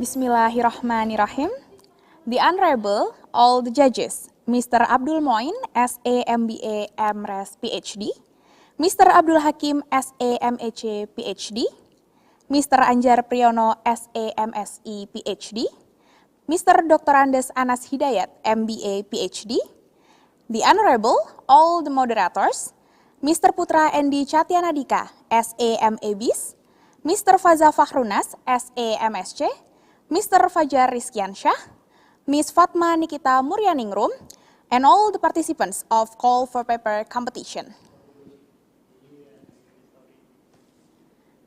Bismillahirrahmanirrahim. The Honorable, all the judges, Mr. Abdul Moin, SA MBA MRes PhD, Mr. Abdul Hakim, SA MEC PhD, Mr. Anjar Priyono, SA MSI PhD, Mr. Dr. Andes Anas Hidayat, MBA PhD, the Honorable, all the moderators, Mr. Putra Endi Chatyanadika, SA MABIS, Mr. Faza Fakhrunas, SA MSc, Mr. Fajar Rizkiansyah, Ms. Fatma Nikita Muryaningrum, and all the participants of Call for Paper competition.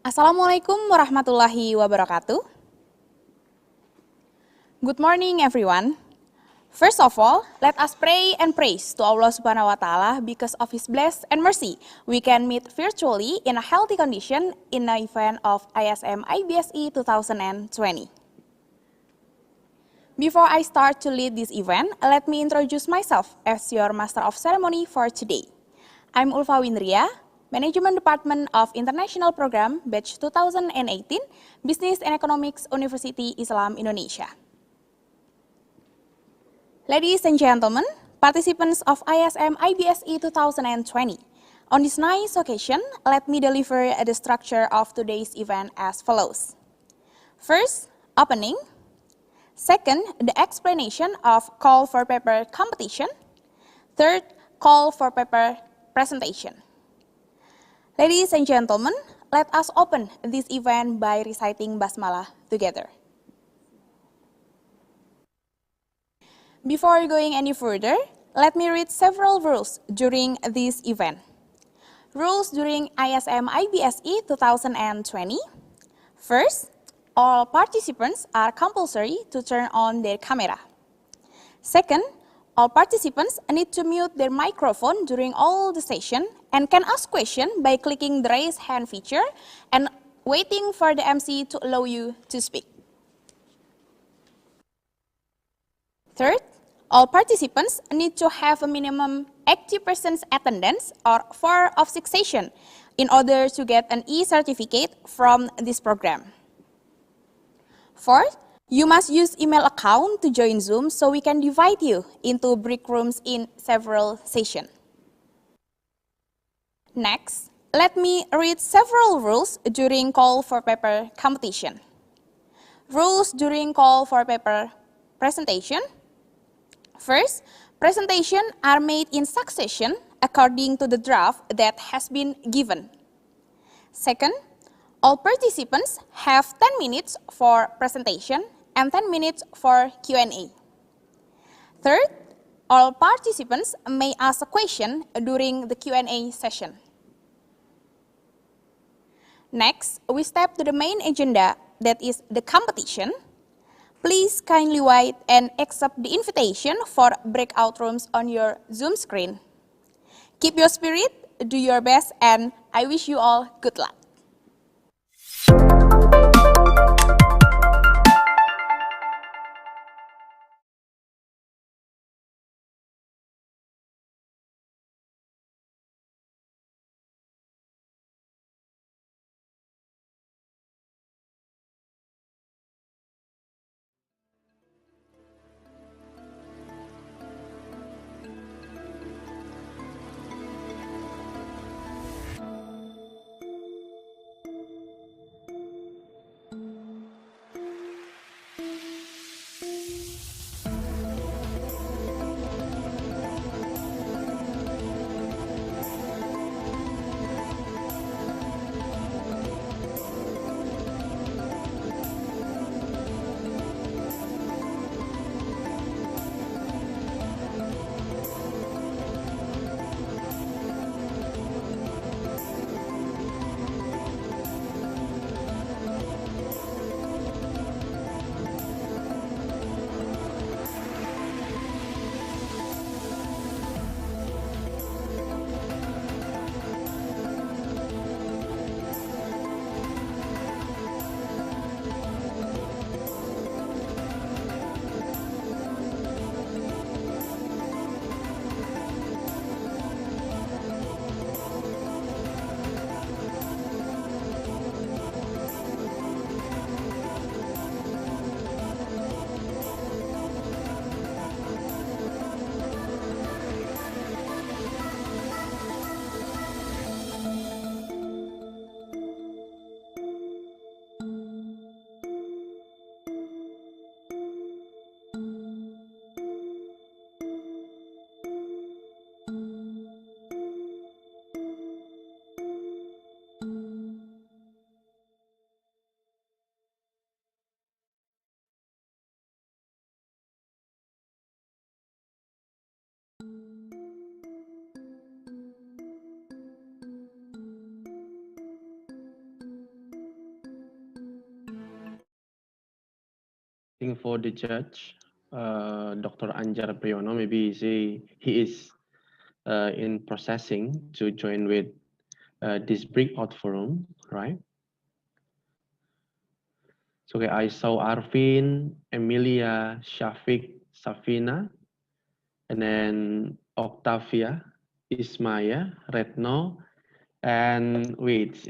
Assalamualaikum warahmatullahi wabarakatuh. Good morning, everyone. First of all, let us pray and praise to Allah Subhanahu wa Ta'ala because of His blessing and mercy. We can meet virtually in a healthy condition in the event of ASEAN IBSE 2020. Before I start to lead this event, let me introduce myself as your Master of Ceremony for today. I'm Ulfa Windria, Management Department of International Program, Batch 2018, Business and Economics, University Islam Indonesia. Ladies and gentlemen, participants of ISM IBSE 2020, on this nice occasion, let me deliver the structure of today's event as follows. First, opening. Second, the explanation of Call for Paper competition. Third, Call for Paper presentation. Ladies and gentlemen, let us open this event by reciting Basmalah together. Before going any further, let me read several rules during this event. Rules during ISM IBSE 2020. First, all participants are compulsory to turn on their camera. Second, all participants need to mute their microphone during all the session and can ask questions by clicking the raise hand feature and waiting for the MC to allow you to speak. Third, all participants need to have a minimum 80% attendance or 4 of 6 sessions in order to get an e-certificate from this program. Fourth, you must use email account to join Zoom so we can divide you into break rooms in several sessions. Next, let me read several rules during Call for Paper competition. Rules during Call for Paper presentation. First, presentations are made in succession according to the draft that has been given. Second, all participants have 10 minutes for presentation and 10 minutes for Q&A. Third, all participants may ask a question during the Q&A session. Next, we step to the main agenda, that is the competition. Please kindly wait and accept the invitation for breakout rooms on your Zoom screen. Keep your spirit, do your best, and I wish you all good luck. waiting for the judge, Dr. Anjar Priyono. Maybe he is in processing to join with this breakout forum, right? So okay, I saw Arvin, Emilia, Shafiq, Safina, and then Octavia, Ismaya, Retno, and wait,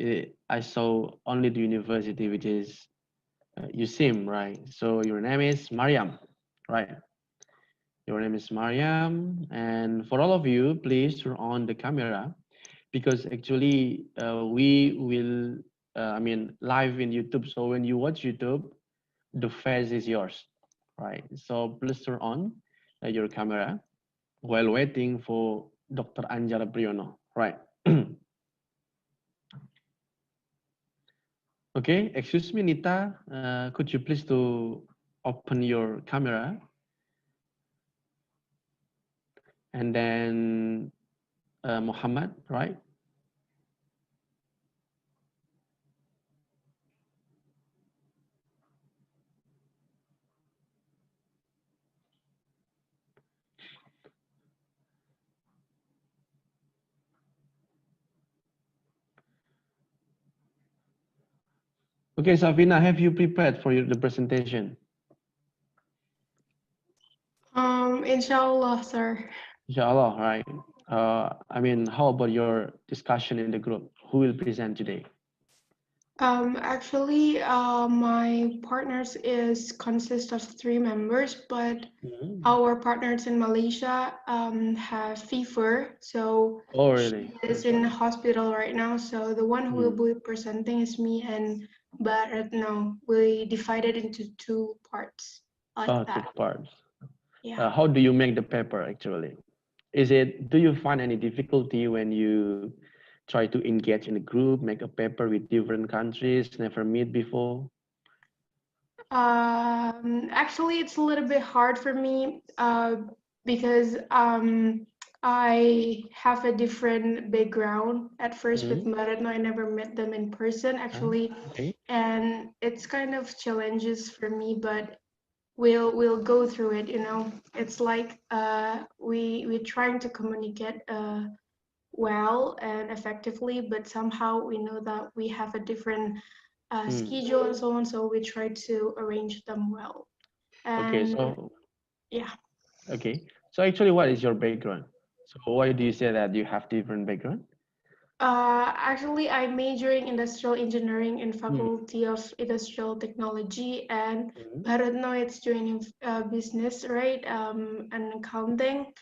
I saw only the university, which is USIM, right? So your name is Mariam, right? Your name is Mariam, and for all of you, please turn on the camera because actually we will, live in YouTube. So when you watch YouTube, the face is yours, right? So please turn on your camera while waiting for Dr. Anjara Priyono, right? Okay, excuse me, Nita. Could you please to open your camera and then Muhammad, right? Okay, Safina, have you prepared for the presentation? Inshallah, sir. Inshallah, right? How about your discussion in the group? Who will present today? Actually, my partners is consist of 3 members, but Mhm. our partners in Malaysia have fever, so Oh, she really? is in hospital right now. So the one who will Mm. be presenting is me and Barat. Now we divided into 2 parts like Oh, two that. parts. Yeah. How do you make the paper actually? Do you find any difficulty when you try to engage in a group, make a paper with different countries, never meet before? Actually, it's a little bit hard for me because I have a different background at first with Mm. Maratno. I never met them in person actually, Okay. and it's kind of challenges for me, but we'll go through it. It's like we're trying to communicate well and effectively, but somehow we know that we have a different Mm. schedule and so on, so we try to arrange them well. Okay, And so yeah, okay. So actually, what is your background? So why do you say that you have different background? actually, I'm majoring industrial engineering in Mm. Faculty of Industrial Technology, and Mm. Bharatno it's joining business, right, and accounting.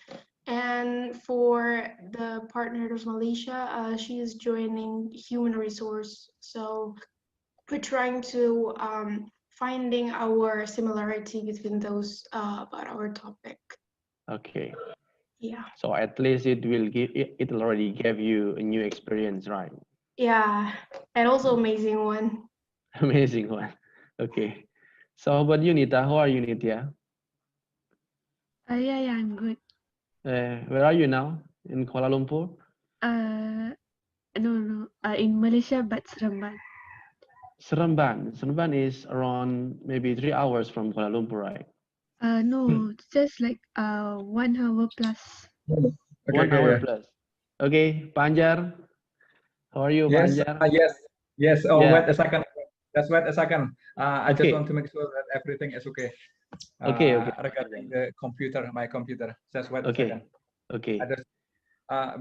And for the partner of Malaysia, she is joining human resource. So we're trying to finding our similarity between those about our topic. Okay. Yeah. So at least it already gave you a new experience, right? Yeah, and also amazing one. Amazing one. Okay. So how about you, Nita? How are you, Nitya? Yeah, I'm good. Where are you now? In Kuala Lumpur? Uh, no, in Malaysia, but Seremban. Seremban. Seremban is around maybe 3 hours from Kuala Lumpur, right? No, just like 1 hour plus. Okay, One okay, hour yeah. plus. Okay, Panjar. How are you, Yes, Panjar? yes. Oh, Yeah. wait a second. Just wait a second. I just want Okay. to make sure that everything is okay. Okay. Regarding Panjar. the computer, my computer. Just wait a second. Okay. I Okay. just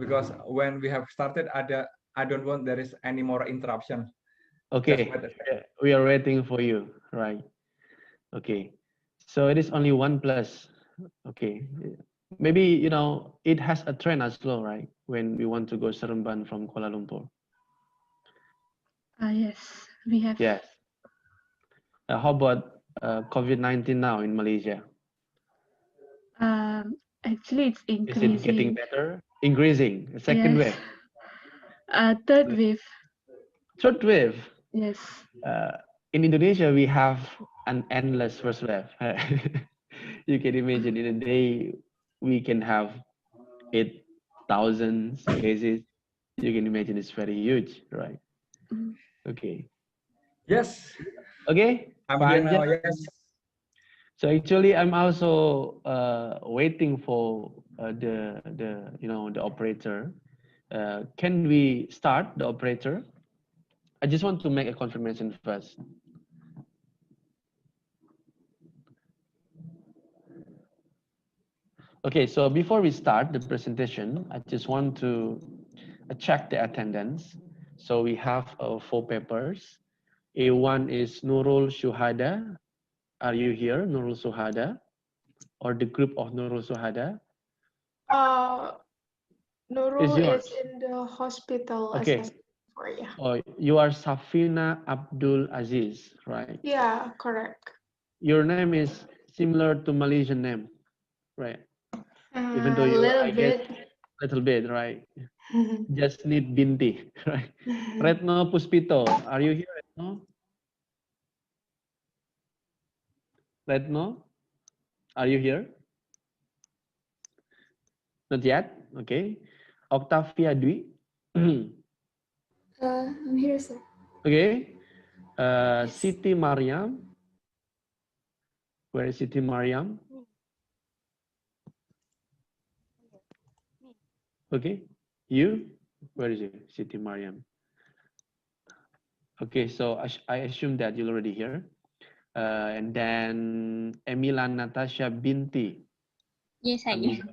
because when we have started, I don't want there is any more interruption. Just Okay. wait a second. We are waiting for you, right? Okay. So it is only 1 plus. Okay. Maybe, it has a train as well, right? When we want to go Seremban from Kuala Lumpur. Yes, we have. Yes. How about COVID-19 now in Malaysia? Actually, it's Is it getting increasing. better? Increasing. Second Yes. wave. Third wave. Third wave. Yes. Uh, in Indonesia, we have an endless first wave. You can imagine in a day, we can have 8,000 cases. You can imagine it's very huge, right? Mm. Okay. Yes, Okay, I'm here Panja. now. Yes. So actually, I'm also waiting for the operator. Can we start the operator? I just want to make a confirmation first. Okay, so before we start the presentation, I just want to check the attendance. So we have 4 papers. A1 is Nurul Shuhada. Are you here, Nurul Shuhada? Or the group of Nurul Shuhada? Is Nurul yours? is in the hospital Okay. assessment for you. Oh, you are Safina Abdul Aziz, right? Yeah, correct. Your name is similar to Malaysian name, right? Even though A you, little I guess, bit. little bit, right? Just need Binti, right? Retno Puspito, are you here, Retno? Retno, are you here? Not yet, okay. Octavia Dwi. I'm here, sir. Okay. Yes. Siti Mariam. Where is Siti Mariam? Okay. You? Where is it? Siti Mariam. Okay, so I assume that you're already here. And then Emila Natasha Binti. Yes, I'm here.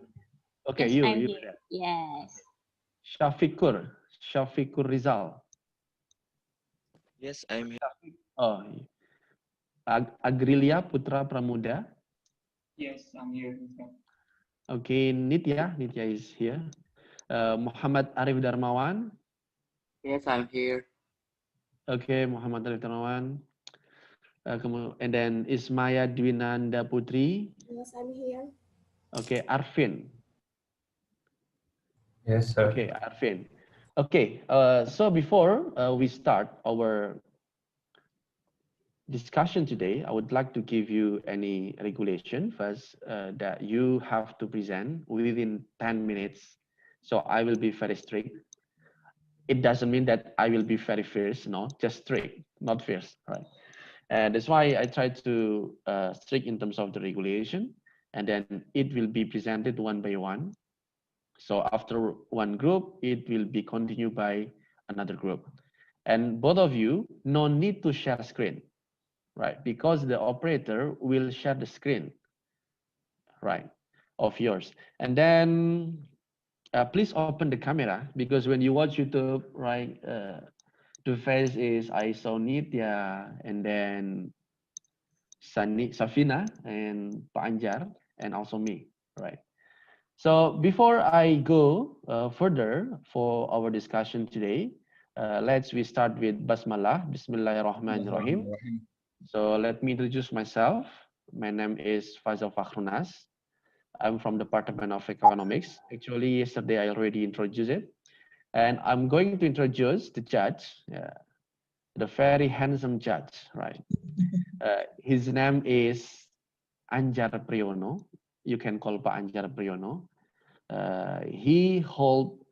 Okay, Yes, you I'm here. there. Yes. Syafikur Rizal. Yes, I'm here. Oh, Agrilia Putra Pramuda. Yes, I'm here. Okay, Nitya is here. Muhammad Arif Darmawan. Yes, I'm here. Okay, Muhammad Arif Darmawan. And then Ismaya Dwinanda Putri. Yes, I'm here. Okay, Arvin. Yes, sir. Okay, Arvin. Okay, so before we start our discussion today, I would like to give you any regulation first that you have to present within 10 minutes. So I will be very strict. It doesn't mean that I will be very fierce, no, just strict, not fierce, right? And that's why I try to strict in terms of the regulation, and then it will be presented one by one. So after one group, it will be continued by another group. And both of you, no need to share screen, right? Because the operator will share the screen, right, of yours. And then please open the camera, because when you watch YouTube, right, the face is I saw Nitya, and then Safina, and Panjar, and also me, right? So before I go further for our discussion today, we start with Basmalah, Bismillahirrahmanirrahim. So let me introduce myself. My name is Fazal Fakhrunas. I'm from the Department of Economics. Actually, yesterday I already introduced it. And I'm going to introduce the judge, the very handsome judge, right? His name is Anjar Priyono. You can call Pak Anjar Priyono. He hold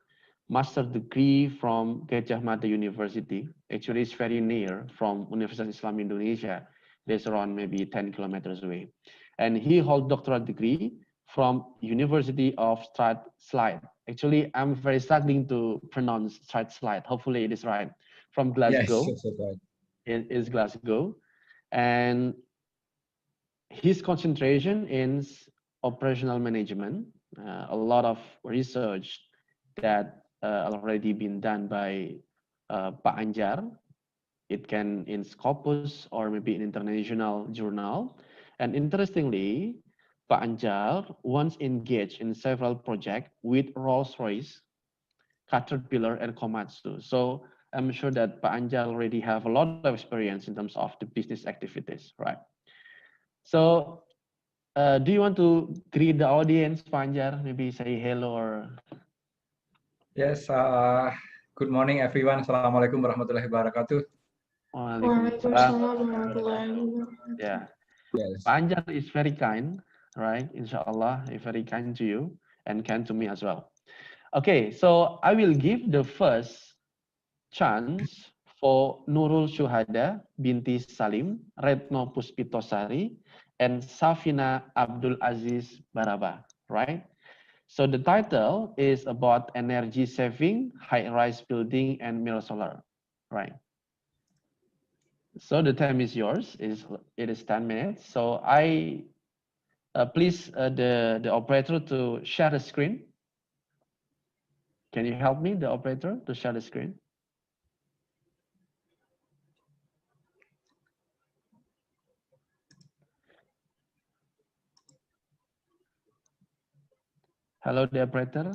master degree from Gajah Mada University. Actually, it's very near from Universitas Islam Indonesia. That's around maybe 10 kilometers away. And he hold doctoral degree from University of Strathclyde. Actually, I'm very struggling to pronounce Strathclyde. Hopefully it is right. From Glasgow. Yes, that's right. It is Glasgow. And his concentration is operational management. A lot of research that already been done by Pak Anjar. It can in Scopus or maybe in international journal. And interestingly, Pak Anjar once engaged in several projects with Rolls-Royce, Caterpillar, and Komatsu. So I'm sure that Pak Anjar already have a lot of experience in terms of the business activities, right? So do you want to greet the audience, Pak Anjar? Maybe say hello or... Yes, good morning everyone. Assalamualaikum warahmatullahi wabarakatuh. Waalaikumsalam warahmatullahi wabarakatuh. Yeah. Yes. Pak Anjar is very kind, right? Inshallah, he's very kind to you and kind to me as well. Okay, so I will give the first chance for Nurul Syuhada binti Salim, Retno Puspitosari, and Safina Abdul Aziz Baraba, right? So the title is about energy saving, high-rise building, and mirror solar, right? So the time is yours. It is 10 minutes. So I please the operator to share the screen. Can you help me, the operator, to share the screen? Hello, the operator.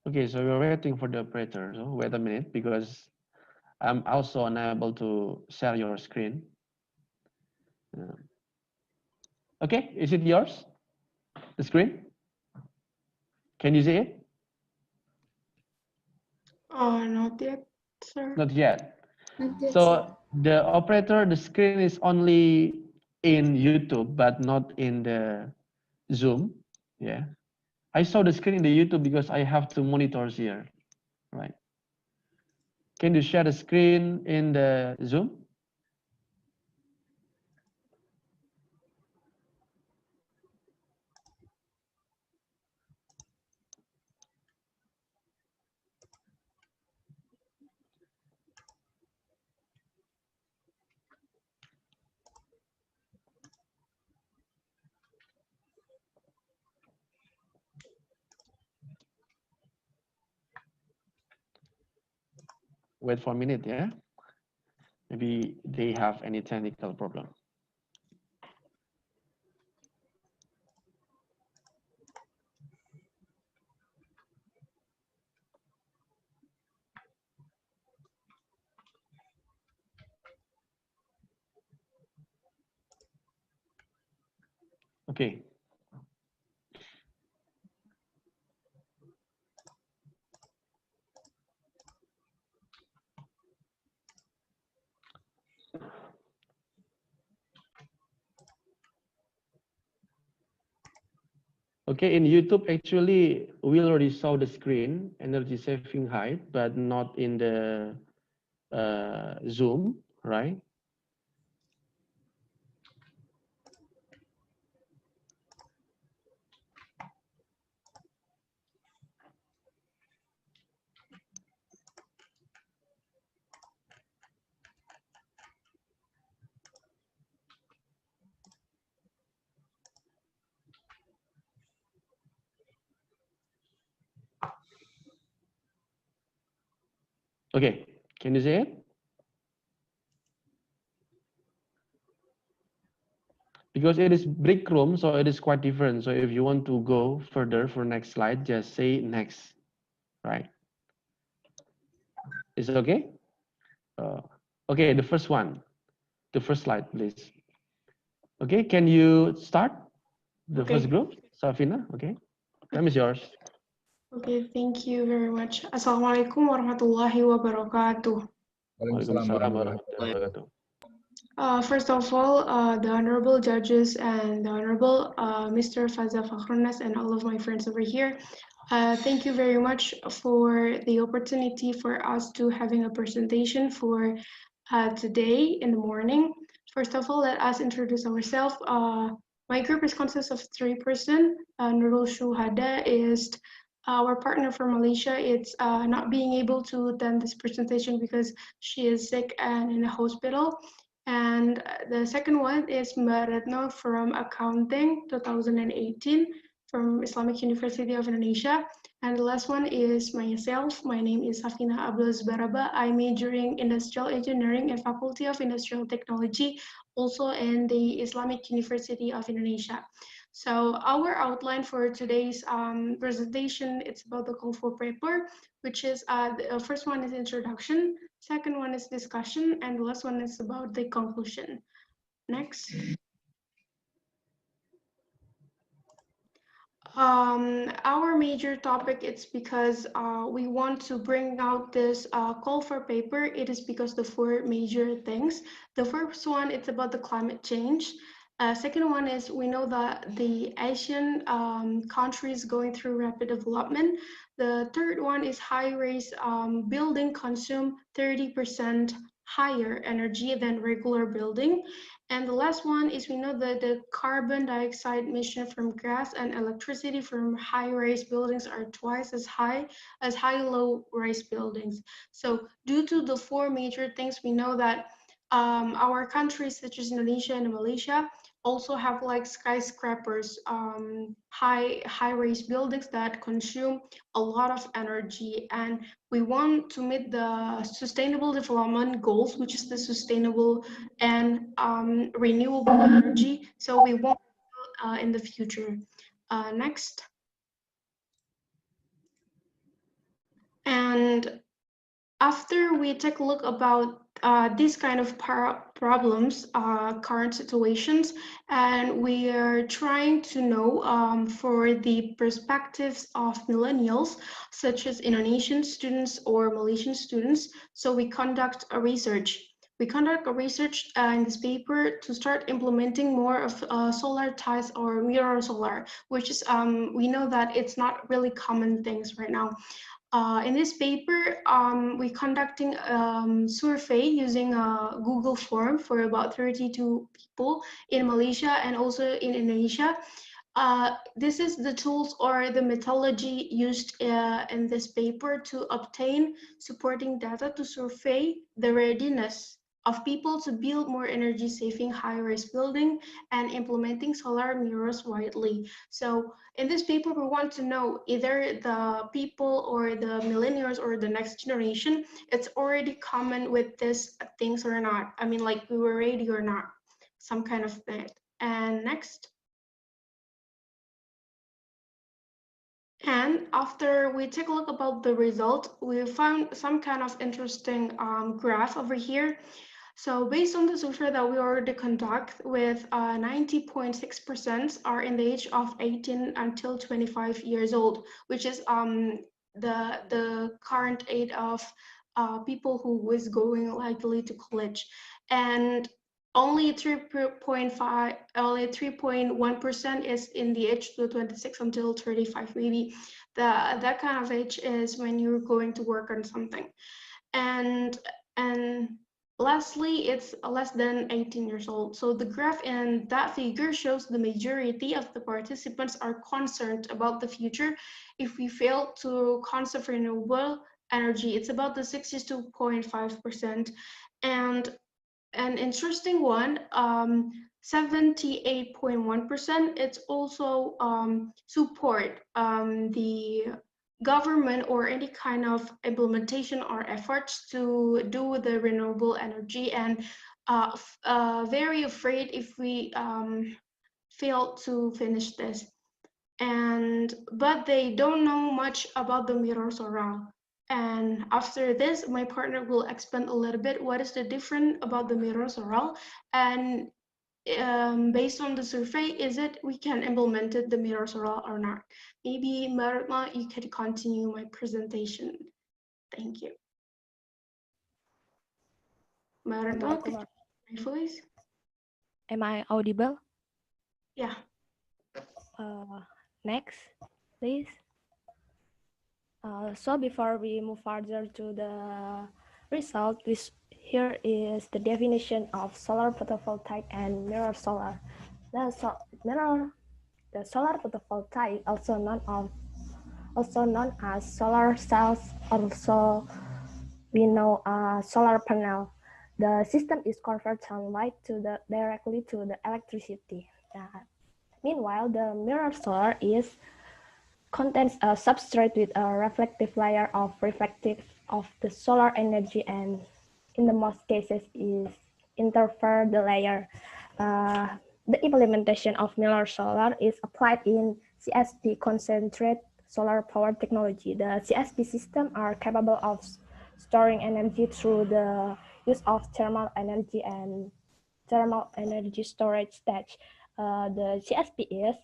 Okay, so we're waiting for the operator. So wait a minute, because I'm also unable to share your screen. Okay, is it yours? The screen? Can you see it? Not yet, sir. Not yet. Not yet, sir. So the operator, the screen is only in YouTube, but not in the Zoom. Yeah. I saw the screen in the YouTube because I have two monitors here, right? Can you share the screen in the Zoom? Wait for a minute, yeah? Maybe they have any technical problem. Okay. Okay, in YouTube, actually, we already saw the screen, energy saving height, but not in the Zoom, right? Okay, can you see it? Because it is brick room, so it is quite different. So if you want to go further for next slide, just say next, right? Is it okay? Okay, the first one, the first slide, please. Okay, can you start the first group? Safina, okay, time is yours. Okay, thank you very much. Assalamualaikum warahmatullahi wabarakatuh. Waalaikumsalam warahmatullahi wabarakatuh. First of all, the honorable judges and the honorable Mr. Faza Fakhrunas and all of my friends over here, thank you very much for the opportunity for us to having a presentation for today in the morning. First of all, let us introduce ourselves. My group is consists of 3 persons. Nurul Shuhada is our partner from Malaysia. It's not being able to attend this presentation because she is sick and in a hospital. And the second one is Mbak Retno from Accounting 2018 from Islamic University of Indonesia. And the last one is myself. My name is Safina Abdul Baraba. I majoring Industrial Engineering and Faculty of Industrial Technology, also in the Islamic University of Indonesia. So our outline for today's presentation, it's about the call for paper, which is the first one is introduction, second one is discussion, and the last one is about the conclusion. Next. Our major topic, it's because we want to bring out this call for paper. It is because the four major things. The first one, it's about the climate change. Second one is we know that the Asian countries going through rapid development. The third one is high-rise building consume 30% higher energy than regular building. And the last one is we know that the carbon dioxide emission from gas and electricity from high-rise buildings are twice as high as high-low-rise buildings. So due to the four major things, we know that our countries such as Indonesia and Malaysia also have like skyscrapers, high-rise buildings that consume a lot of energy, and we want to meet the sustainable development goals, which is the sustainable and renewable energy. So we want in the future. Next. And after we take a look about these kind of problems, current situations, and we are trying to know for the perspectives of millennials, such as Indonesian students or Malaysian students, so we conduct a research. We conduct a research in this paper to start implementing more of solar ties or mirror solar, which is, we know that it's not really common things right now. In this paper, we conducting survey using a Google form for about 32 people in Malaysia and also in Indonesia. This is the tools or the methodology used in this paper to obtain supporting data to survey the readiness of people to build more energy-saving high-rise building and implementing solar mirrors widely. So in this paper, we want to know either the people or the millennials or the next generation, it's already common with these things or not. I mean, like we were ready or not, some kind of thing. And next. And after we take a look about the result, we found some kind of interesting graph over here. So based on the survey that we already conduct with 90.6% are in the age of 18 until 25 years old, which is the current age of people who is going likely to college. And only 3.1% is in the age to 26 until 35. Maybe that kind of age is when you're going to work on something. And lastly, it's less than 18 years old. So the graph in that figure shows the majority of the participants are concerned about the future if we fail to conserve renewable energy. It's about the 62.5%. And an interesting one, 78.1%, it's also support the government or any kind of implementation or efforts to do the renewable energy, and very afraid if we fail to finish this. But they don't know much about the mirror solar. And after this, my partner will expand a little bit what is the difference about the mirror solar, and based on the survey, is it we can implement it, the mirror solar or not? Maybe Marma, you can continue my presentation. Thank you. Marma, could you hear my voice? Am I audible? Yeah. Next, please. So before we move further to the result, here is the definition of solar photovoltaic and mirror solar. The solar photovoltaic, also known as solar cells, also we know solar panel. The system is convert sunlight directly to the electricity. Meanwhile, the mirror solar contains a substrate with a reflective layer of reflective of the solar energy, and in the most cases is interfere the layer. The implementation of mirror solar is applied in CSP, concentrated solar power technology. The CSP system are capable of storing energy through the use of thermal energy and thermal energy storage stage. The CSP is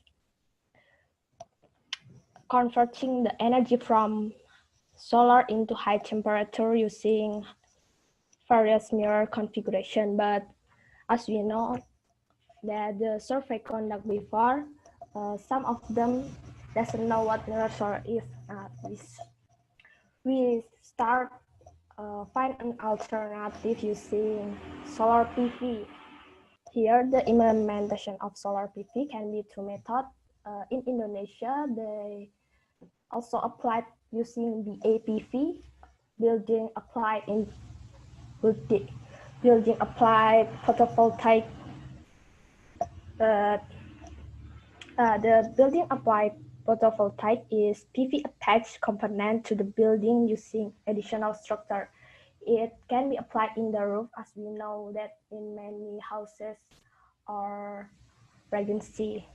converting the energy from solar into high temperature using various mirror configuration. But as we know that the survey conduct before, some of them doesn't know what mirror solar is. We start find an alternative using solar PV. Here, the implementation of solar PV can be two methods. In Indonesia, they also applied using the APV, building applied photovoltaic. The building applied photovoltaic is PV attached component to the building using additional structure. It can be applied in the roof, as we know that in many houses or residency.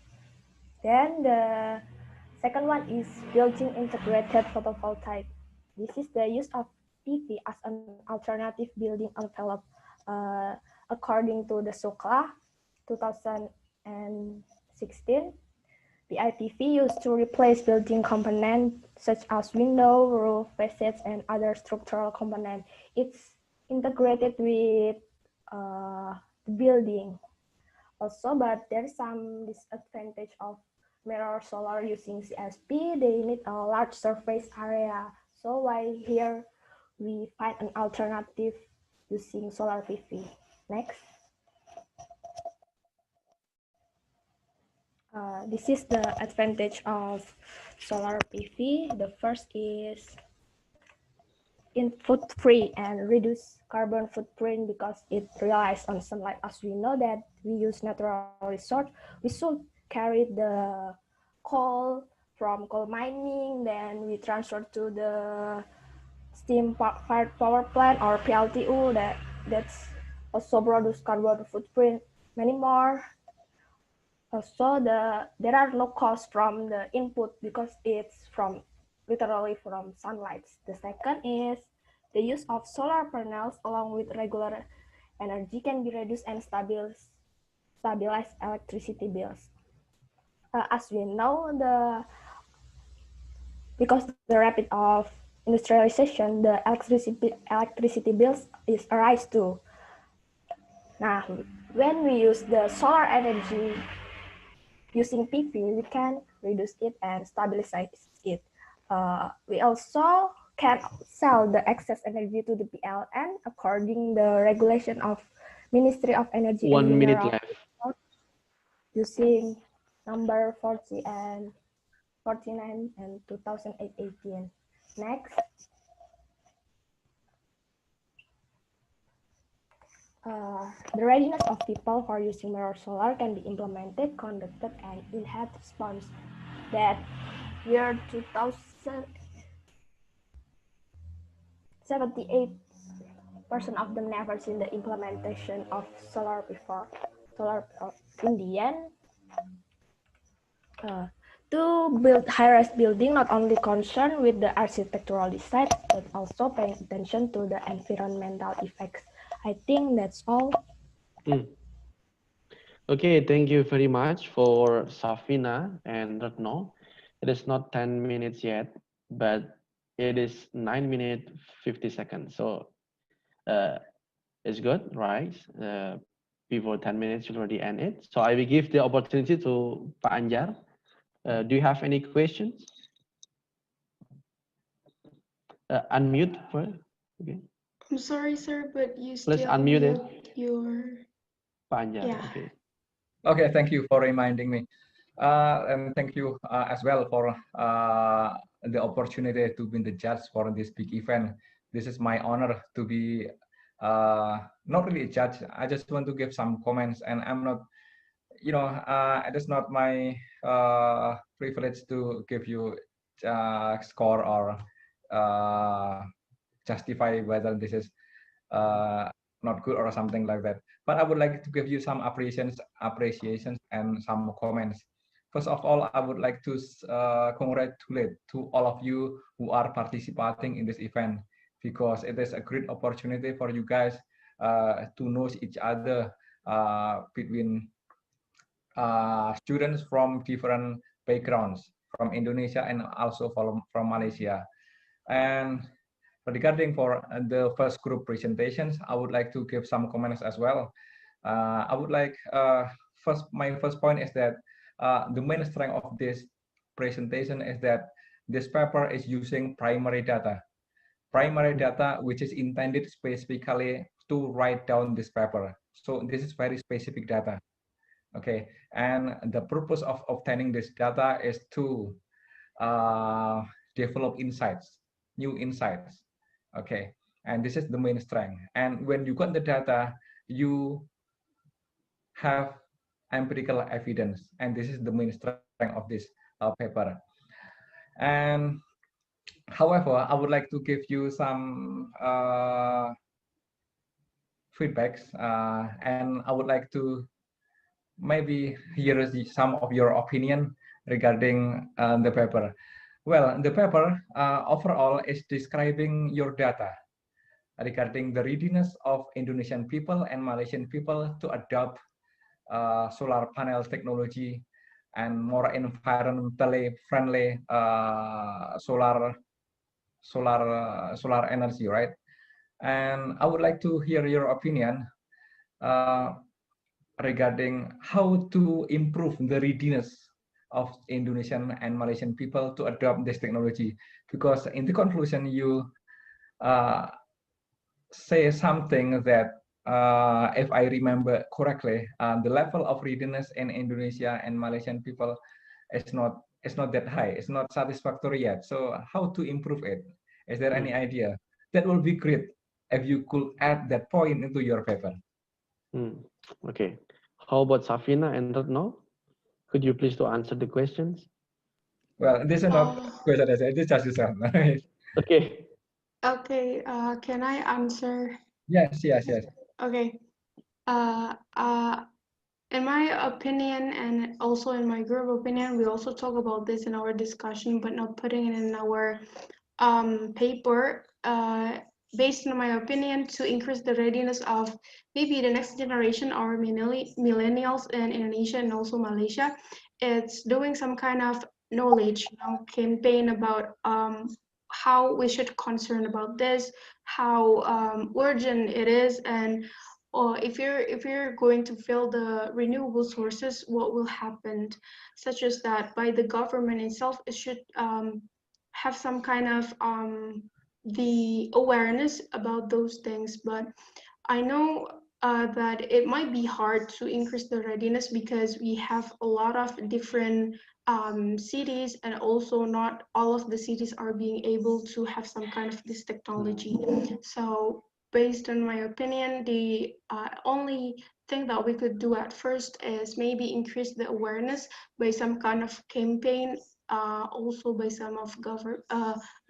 Then the second one is building integrated photovoltaic. This is the use of PV as an alternative building envelope. According to the SOCLA 2016, the IPV used to replace building components such as window, roof, facades, and other structural components. It's integrated with the building also, but there's some disadvantage of mirror solar using CSP. They need a large surface area. So why here we find an alternative using solar PV. Next. This is the advantage of solar PV. The first is input free and reduce carbon footprint because it relies on sunlight. As we know that we use natural resource, we should carry the coal from coal mining, then we transfer to the steam-fired power plant or PLTU that's also produce carbon footprint many more. Also, there are no costs from the input because it's literally from sunlight. The second is the use of solar panels along with regular energy can be reduced and stabilize electricity bills. As we know, because the rapid of industrialization, the electricity bills is arise too. Now, when we use the solar energy using PV, we can reduce it and stabilize it. We also can sell the excess energy to the PLN according the regulation of Ministry of Energy 1 and minute Mineral left. Using number 40 and 49 and 2018. Next. The readiness of people for using mirror solar can be implemented, conducted, and it had response that year 2000, 78% of them never seen the implementation of solar before. Solar in the end, to build high-rise building, not only concerned with the architectural design, but also paying attention to the environmental effects. I think that's all. Okay, thank you very much for Safina and Retno. It is not 10 minutes yet, but it is 9 minutes 50 seconds. So it's good, right? Before 10 minutes, you already end it. So I will give the opportunity to Pak Anjar. Do you have any questions? Unmute first. Okay. I'm sorry, sir, but you Please still unmute it. your. Pak Anjar, Yeah. okay. Okay, thank you for reminding me. And thank you as well for the opportunity to be the judge for this big event. This is my honor to be not really a judge. I just want to give some comments, and I'm not, it is not my privilege to give you score or justify whether this is not good or something like that. But I would like to give you some appreciations and some comments. First of all, I would like to congratulate to all of you who are participating in this event, because it is a great opportunity for you guys to know each other between students from different backgrounds, from Indonesia and also from Malaysia. And regarding for the first group presentations, I would like to give some comments as well. I would like my first point is that the main strength of this presentation is that this paper is using primary data which is intended specifically to write down this paper. So this is very specific data. Okay, and the purpose of obtaining this data is to develop insights, new insights. Okay, and this is the main strength. And when you got the data, you have empirical evidence, and this is the main strength of this paper. And however, I would like to give you some feedbacks, and I would like to maybe hear some of your opinion regarding the paper. Well, the paper overall is describing your data regarding the readiness of Indonesian people and Malaysian people to adopt solar panel technology and more environmentally friendly solar energy, right? And I would like to hear your opinion regarding how to improve the readiness of Indonesian and Malaysian people to adopt this technology. Because in the conclusion, you say something that, if I remember correctly, the level of readiness in Indonesia and Malaysian people is not that high. It's not satisfactory yet. So how to improve it? Is there any idea? That will be great if you could add that point into your paper. Okay. How about Safina and Retno? Could you please to answer the questions? Well, this is not question. This is just yourself. Okay. Okay, can I answer? Yes. Okay. In my opinion, and also in my group opinion, we also talk about this in our discussion, but not putting it in our paper. Based on my opinion, to increase the readiness of maybe the next generation or millennials in Indonesia and also Malaysia, it's doing some kind of knowledge campaign about how we should concern about this, how urgent it is, and if you're going to fill the renewable sources, what will happen, such as that by the government itself, it should have some kind of the awareness about those things. But I know that it might be hard to increase the readiness because we have a lot of different cities, and also not all of the cities are being able to have some kind of this technology. So based on my opinion, the only thing that we could do at first is maybe increase the awareness by some kind of campaign, also by some of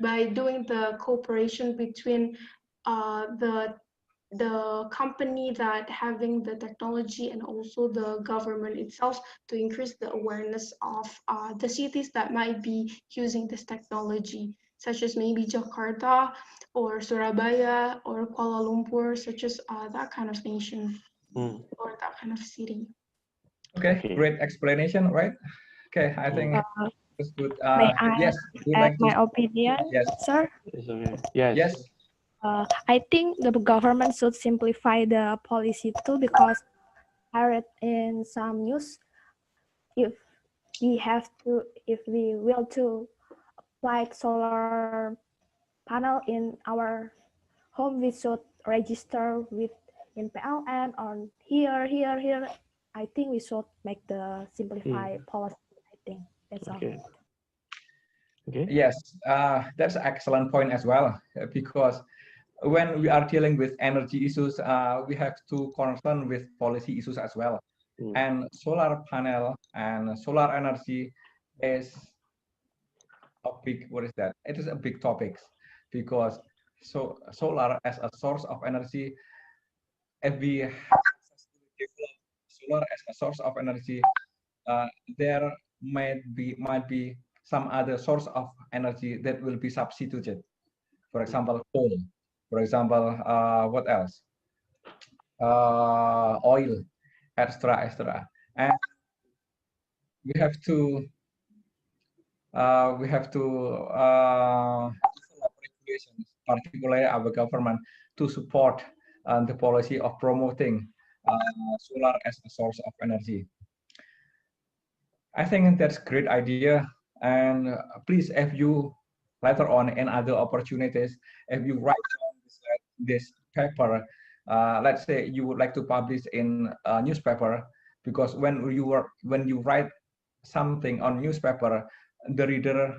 by doing the cooperation between the company that having the technology and also the government itself, to increase the awareness of the cities that might be using this technology, such as maybe Jakarta or Surabaya or Kuala Lumpur, such as that kind of nation or that kind of city. Okay, great explanation, right? Okay, I think it's good. May I Yes, add my opinion, yes, sir? Yes. I think the government should simplify the policy too, because I read in some news, if we will to apply solar panel in our home, we should register with in PLN or here. I think we should make the simplified policy. I think that's all. Okay. Yes, that's an excellent point as well, because when we are dealing with energy issues, we have to concern with policy issues as well. And solar panel and solar energy is a big, it is a big topic, because solar as a source of energy, if we develop solar as a source of energy, there might be some other source of energy that will be substituted. For example, coal. For example, what else? Oil, etc. And we have to we have to develop regulations, particularly our government, to support the policy of promoting solar as a source of energy. I think that's a great idea. And please, if you later on in other opportunities, if you write down this paper, let's say you would like to publish in a newspaper, because when you write something on newspaper, the reader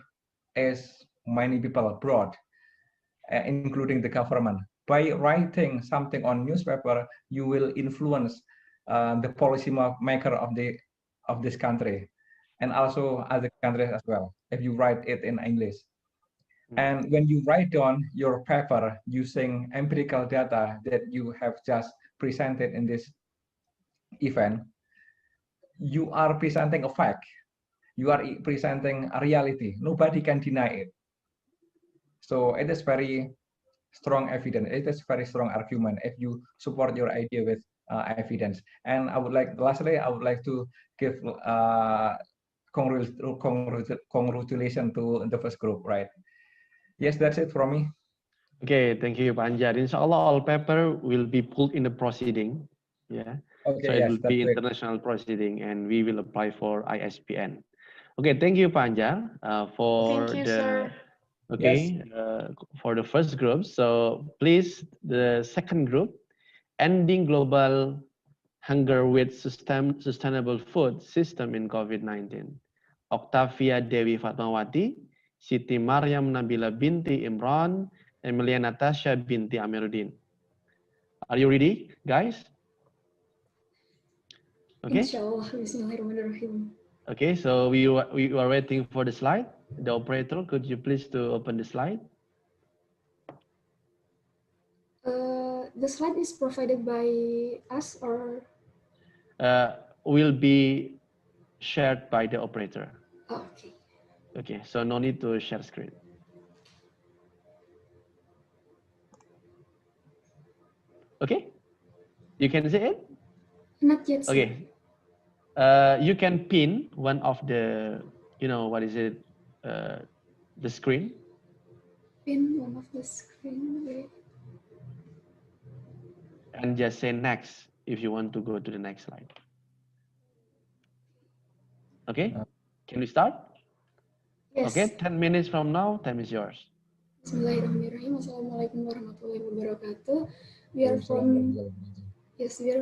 is many people abroad, including the government. By writing something on newspaper, you will influence the policy maker of this country, and also other countries as well, if you write it in English. And when you write down your paper using empirical data that you have just presented in this event, you are presenting a fact. You are presenting a reality. Nobody can deny it. So it is very strong evidence. It is very strong argument if you support your idea with evidence. And lastly, I would like to give congratulations to the first group, right? Yes, that's it from me. Okay, thank you, Pak Anjar. Inshallah, all paper will be pulled in the proceeding. Yeah. Okay, So it yes, will that's be great. international proceeding, and we will apply for ISPN. Okay, thank you, Pak Anjar, for Thank you, the sir. okay for the first group. So please, the second group, ending global hunger with sustainable food system in COVID-19. Octavia Dewi Fatmawati, Siti Maryam Nabila binti Imran, Emilia Natasha binti Amiruddin. Are you ready, guys? Okay. Inshallah. Bismillahirrahmanirrahim. Okay, so we are waiting for the slide. The operator, could you please to open the slide? The slide is provided by us or? Will be shared by the operator. Oh, okay. Okay, so no need to share screen. Okay, you can see it? Not yet, sir. Okay, you can pin one of the, what is it, the screen. Pin one of the screen. Wait. And just say next if you want to go to the next slide. Okay, can we start? Yes. Okay, 10 minutes from now, time is yours. Bismillahirrahmanirrahim. Assalamualaikum warahmatullahi wabarakatuh. We are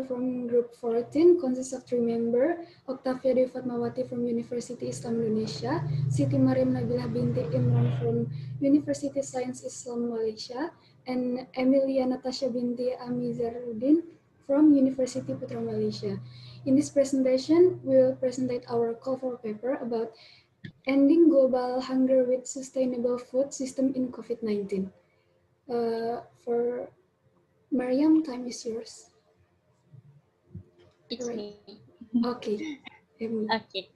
from group 14, consists of 3 members: Octavia Dewi Fatmawati from University Islam Indonesia, Siti Maryam Nabilah binti Imran from University Science Islam Malaysia, and Emilia Natasha binti Amizaruddin from University Putra Malaysia. In this presentation, we will present our call for paper about ending global hunger with sustainable food system in COVID-19. For Mariam, time is yours. It's me. Okay. Okay.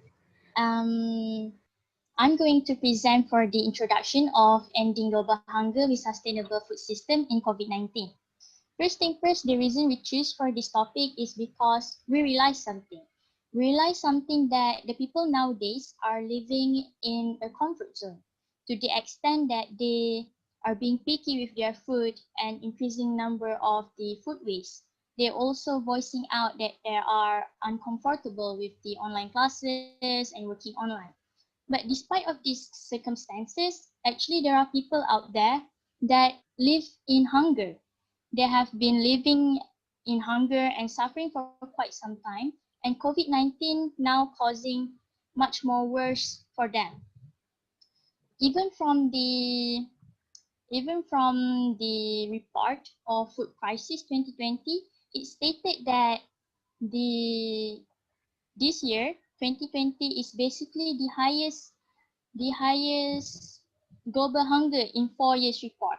I'm going to present for the introduction of ending global hunger with sustainable food system in COVID-19. First thing first, the reason we choose for this topic is because we realize something. We realize something that the people nowadays are living in a comfort zone to the extent that they are being picky with their food and increasing number of the food waste. They're also voicing out that they are uncomfortable with the online classes and working online. But despite of these circumstances, actually there are people out there that live in hunger. They have been living in hunger and suffering for quite some time, and COVID-19 now causing much more worse for them. Even from the report of Food Crisis 2020, it stated that this year 2020 is basically the highest global hunger in 4 years report.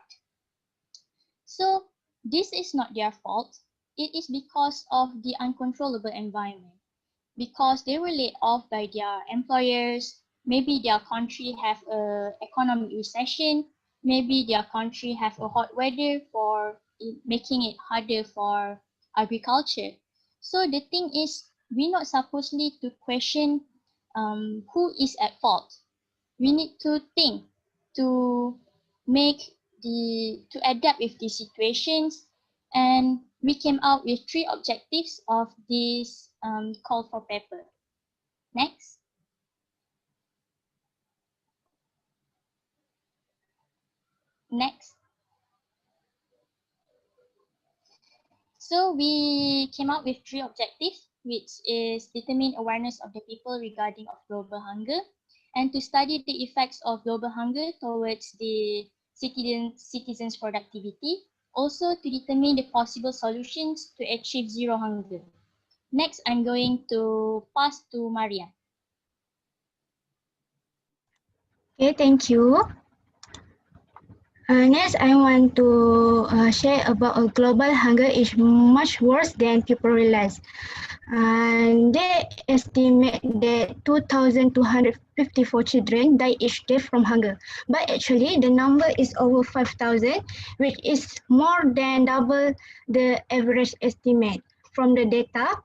So this is not their fault. It is because of the uncontrollable environment. Because they were laid off by their employers, maybe their country have a economic recession, maybe their country have a hot weather for making it harder for agriculture. So the thing is, we're not supposedly to question who is at fault. we need to think to adapt with these situations, and we came out with 3 objectives of this call for paper. Next. Next. So we came up with 3 objectives, which is determine awareness of the people regarding of global hunger, and to study the effects of global hunger towards the citizens' productivity, also to determine the possible solutions to achieve zero hunger. Next, I'm going to pass to Maria. Okay, thank you. Next, I want to share about a global hunger is much worse than people realize. And they estimate that 2,254 children die each day from hunger. But actually, the number is over 5,000, which is more than double the average estimate. From the data,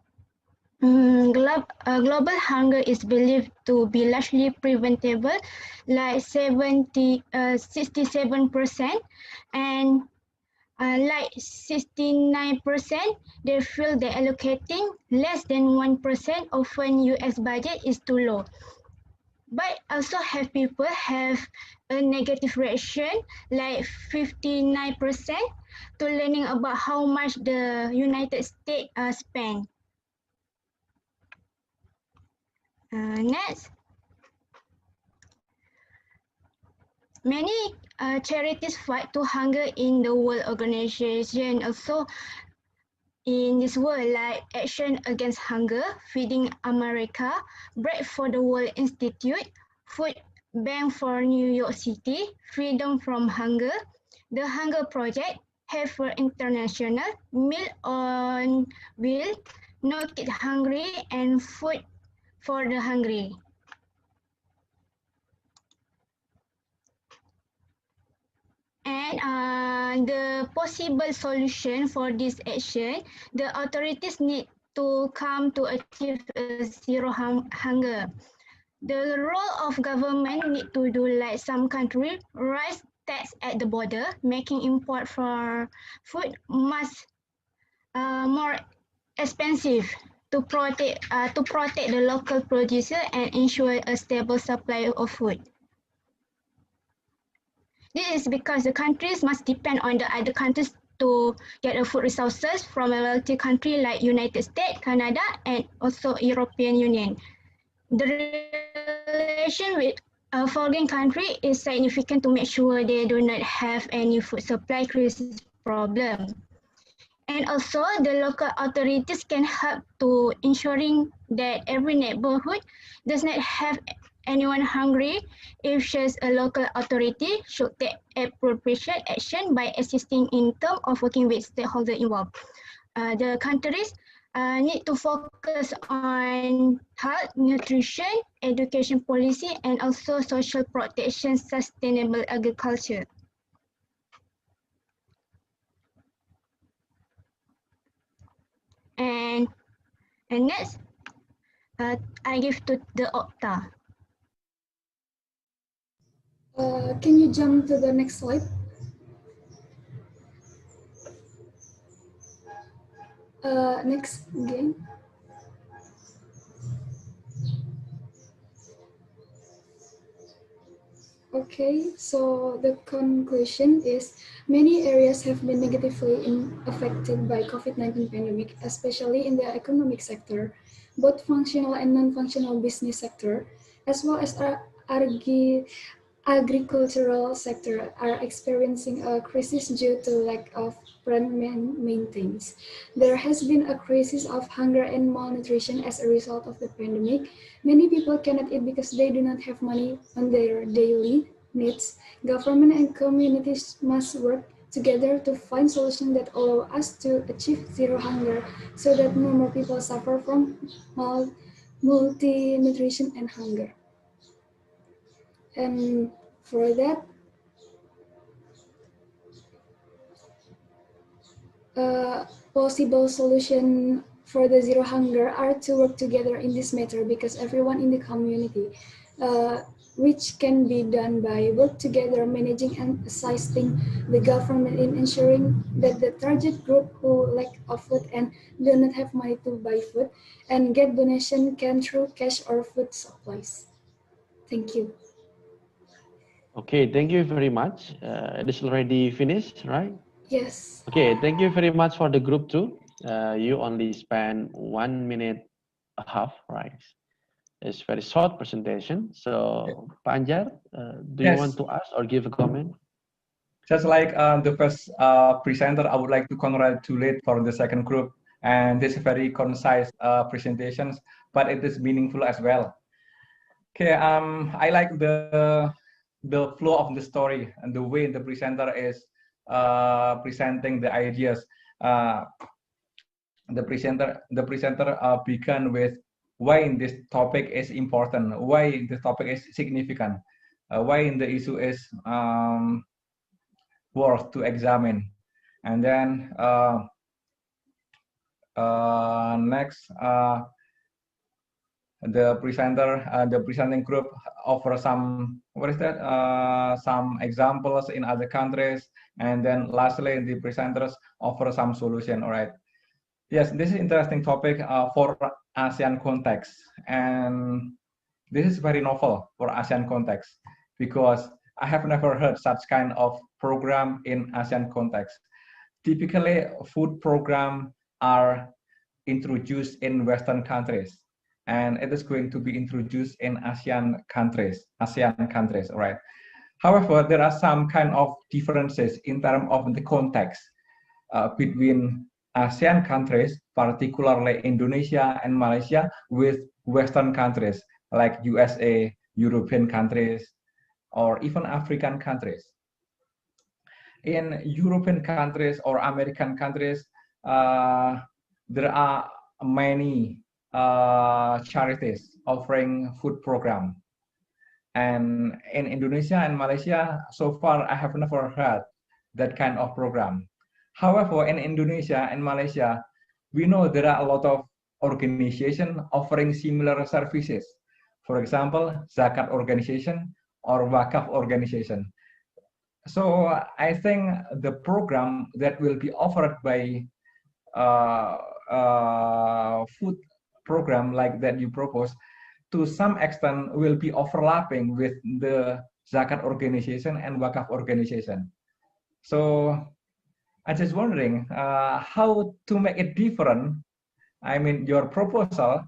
global hunger is believed to be largely preventable, like 67%, and like 69%, they feel that allocating less than 1% of when US budget is too low. But also have people have a negative reaction, like 59%, to learning about how much the United States spend. Next. Many charities fight to hunger in the World Organization, also in this world, like Action Against Hunger, Feeding America, Bread for the World Institute, Food Bank for New York City, Freedom from Hunger, The Hunger Project, Heifer International, Meal on Wheels, No Kid Hungry, and Food for the Hungry. And the possible solution for this action, the authorities need to come to achieve zero hunger. The role of government need to do like some country, raise tax at the border, making import for food much more expensive to protect the local producer and ensure a stable supply of food. This is because the countries must depend on the other countries to get the food resources from a wealthy country like United States, Canada, and also European Union. The relation with a foreign country is significant to make sure they do not have any food supply crisis problem. And also, the local authorities can help to ensuring that every neighborhood does not have anyone hungry. If such a local authority should take appropriate action by assisting in terms of working with stakeholders involved. The countries need to focus on health, nutrition, education policy, and also social protection, sustainable agriculture. And next, I give to the Okta. Can you jump to the next slide? Next again. Okay, so the conclusion is many areas have been negatively affected by COVID-19 pandemic, especially in the economic sector, both functional and non-functional business sector, as well as agricultural sector are experiencing a crisis due to lack of brand maintenance. There has been a crisis of hunger and malnutrition as a result of the pandemic. Many people cannot eat because they do not have money on their daily needs. Government and communities must work together to find solutions that allow us to achieve zero hunger so that no more people suffer from malnutrition and hunger. And for that, possible solution for the zero hunger are to work together in this matter because everyone in the community which can be done by work together, managing and assisting the government in ensuring that the target group who lack of food and do not have money to buy food and get donation can through cash or food supplies. Thank you. Okay, thank you very much. It is already finished, right? Yes. Okay, thank you very much for the group too. You only spent 1 minute and a half, right? It's very short presentation. So, Panjar, do you want Yes, to ask or give a comment? just like the first presenter, I would like to congratulate for the second group. And this very concise presentations, but it is meaningful as well. Okay, I like the flow of the story and the way the presenter is presenting the ideas. The presenter began with why this topic is important, why the topic is significant, why the issue is worth to examine, and then next the presenting group offer some some examples in other countries, and then lastly the presenters offer some solution. All right. Yes, this is interesting topic for ASEAN context, and this is very novel for ASEAN context because I have never heard such kind of program in ASEAN context. Typically, food program are introduced in Western countries, and it is going to be introduced in ASEAN countries. Right? However, there are some kind of differences in terms of the context between ASEAN countries, particularly Indonesia and Malaysia, with Western countries like USA, European countries, or even African countries. In European countries or American countries, there are many charities offering food program. And in Indonesia and Malaysia, so far I have never heard that kind of program. However, in Indonesia and Malaysia, we know there are a lot of organizations offering similar services. For example, zakat organization or wakaf organization. So I think the program that will be offered by food program like that you propose, to some extent will be overlapping with the zakat organization and wakaf organization. So I just wondering how to make it different. I mean, your proposal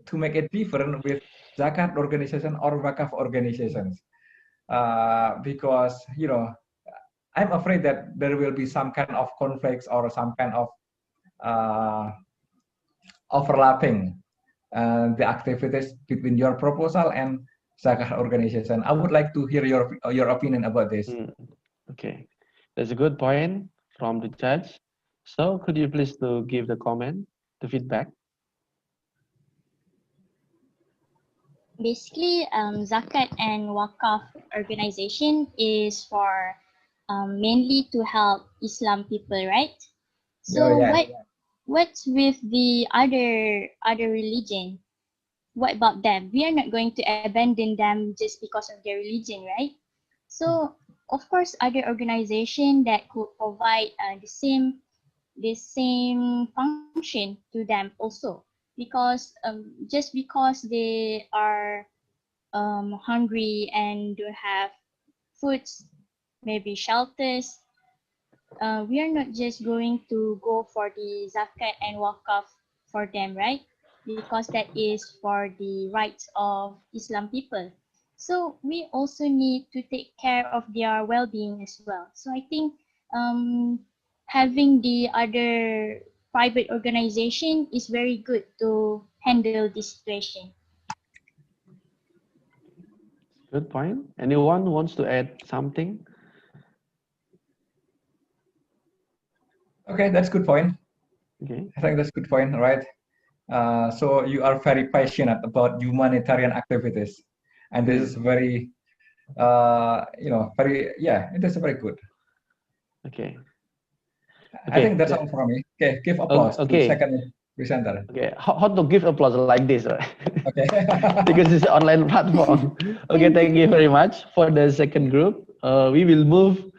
to make it different with zakat organization or wakaf organizations, because I'm afraid that there will be some kind of conflicts or some kind of overlapping the activities between your proposal and zakat organization. I would like to hear your opinion about this. Okay, that's a good point from the judge. So could you please to give the comment, the feedback? Basically, zakat and wakaf organization is for mainly to help Islam people, right? So yes. what's with the other religion? What about them? We are not going to abandon them just because of their religion, right? So of course, other organization that could provide the same function to them also, because just because they are hungry and don't have foods, maybe shelters, we are not just going to go for the zakat and wakaf for them, right? Because that is for the rights of Islam people. So we also need to take care of their well-being as well. So I think having the other private organization is very good to handle this situation. Good point. Anyone wants to add something? Okay, that's good point. Okay. I think that's good point, right? So you are very passionate about humanitarian activities, and this is very, it is very good. Okay. I think that's all from me. Okay, give applause to Okay. second presenter. Okay, how to give applause like this, right? Okay. because it's an online platform. Okay, thank you very much for the second group. We will move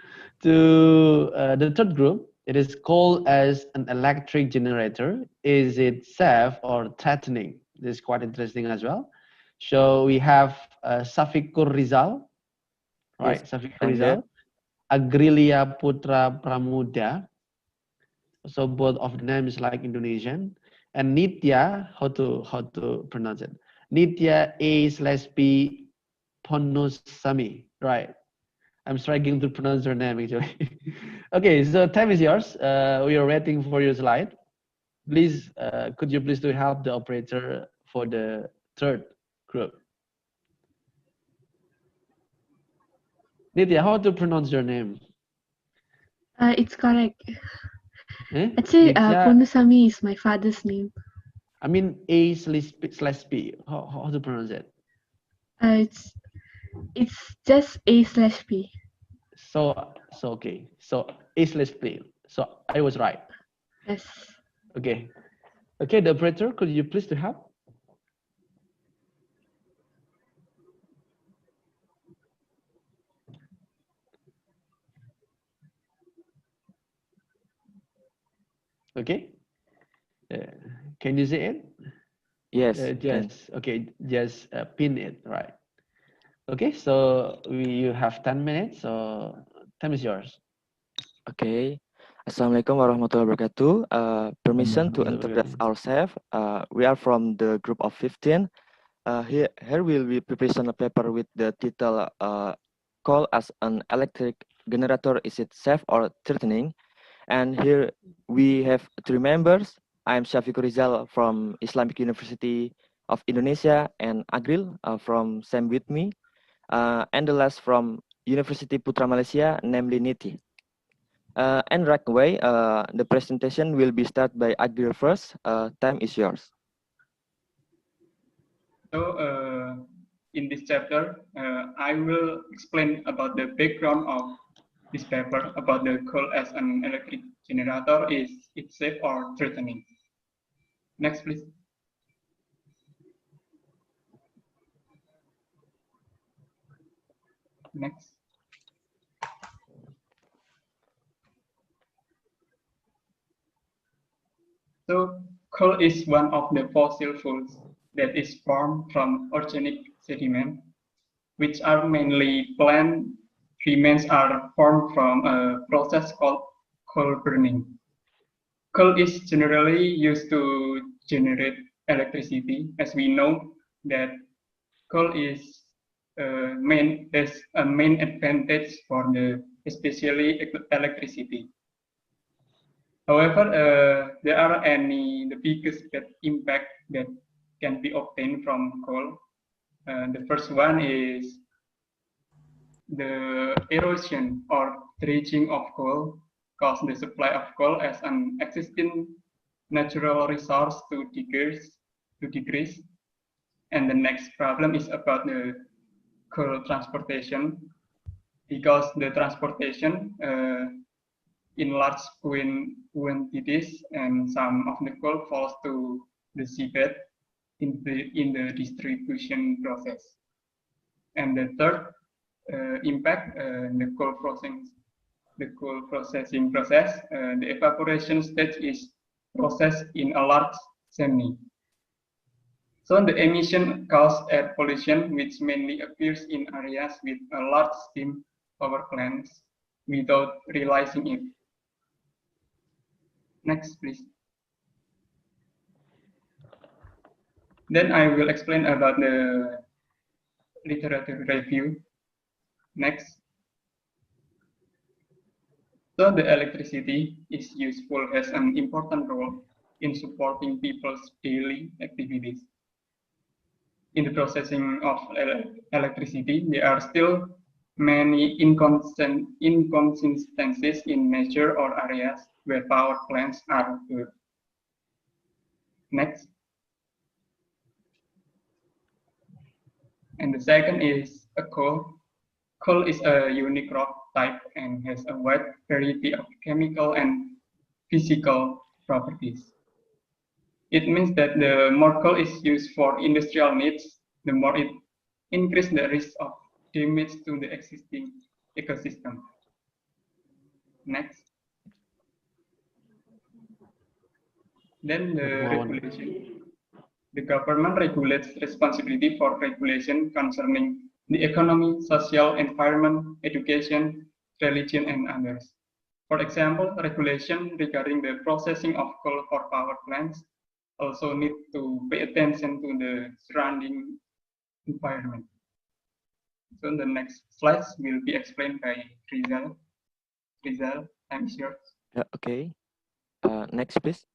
to the third group. It is called as an electric generator. Is it safe or threatening? This is quite interesting as well. So we have Safikur Rizal, right? Yes, Safikur I'm here. Rizal, Agrilia Putra Pramuda. So both of the names like Indonesian, and Nitya. How to pronounce it? Nitya A/P Ponusami. Right. I'm struggling to pronounce your name actually. Okay, so time is yours. We are waiting for your slide. Please, could you please to help the operator for the third group? Nitya, how to pronounce your name? It's correct. Eh? Actually, Nitya, Ponnusamy is my father's name. I mean A/P. How to pronounce it? It's just A/P. So okay. So A/P. So I was right. Yes. Okay. Okay, the operator, could you please to help? Okay. Can you see it? Yes, can. Just okay. Just pin it right. Okay. So you have 10 minutes. So time is yours. Okay. Assalamualaikum warahmatullahi wabarakatuh. Permission to introduce ourselves. We are from the group of 15. Here we'll be preparing a paper with the title "Coal as an Electric Generator, is it safe or threatening?" And here we have 3 members. I'm Syafiq Rizal from Islamic University of Indonesia, and Agril from same with me, and the last from University Putra Malaysia, namely Niti. And right away, the presentation will be started by Agril first. Time is yours. So in this chapter, I will explain about the background of this paper about the coal as an electric generator. Is it safe or threatening? Next, please. Next. So coal is one of the fossil fuels that is formed from organic sediment, which are mainly plant remains are formed from a process called coal burning. Coal is generally used to generate electricity, as we know that coal is there's a main advantage for the especially electricity. However, there are the biggest impact that can be obtained from coal. The first one is the erosion or dredging of coal cause the supply of coal as an existing natural resource to decrease. And the next problem is about the coal transportation, because the transportation in large quantities and some of the coal falls to the seabed in the distribution process. And the third impact, the coal processing process, the evaporation stage is processed in a large chimney. So the emission causes air pollution, which mainly appears in areas with a large steam power plants without realizing it. Next, please. Then I will explain about the literature review. Next. So the electricity is useful, has an important role in supporting people's daily activities. In the processing of electricity, there are still many inconsistencies in nature or areas where power plants are built. Next. And the second is a coal. Coal is a unique rock type and has a wide variety of chemical and physical properties. It means that the more coal is used for industrial needs, the more it increases the risk of damage to the existing ecosystem. Next. Then the regulation. The government regulates responsibility for regulation concerning the economy, social, environment, education, religion, and others. For example, regulation regarding the processing of coal for power plants also need to pay attention to the surrounding environment. So the next slides will be explained by Rizal. Rizal, time is yours. Okay. Next, please.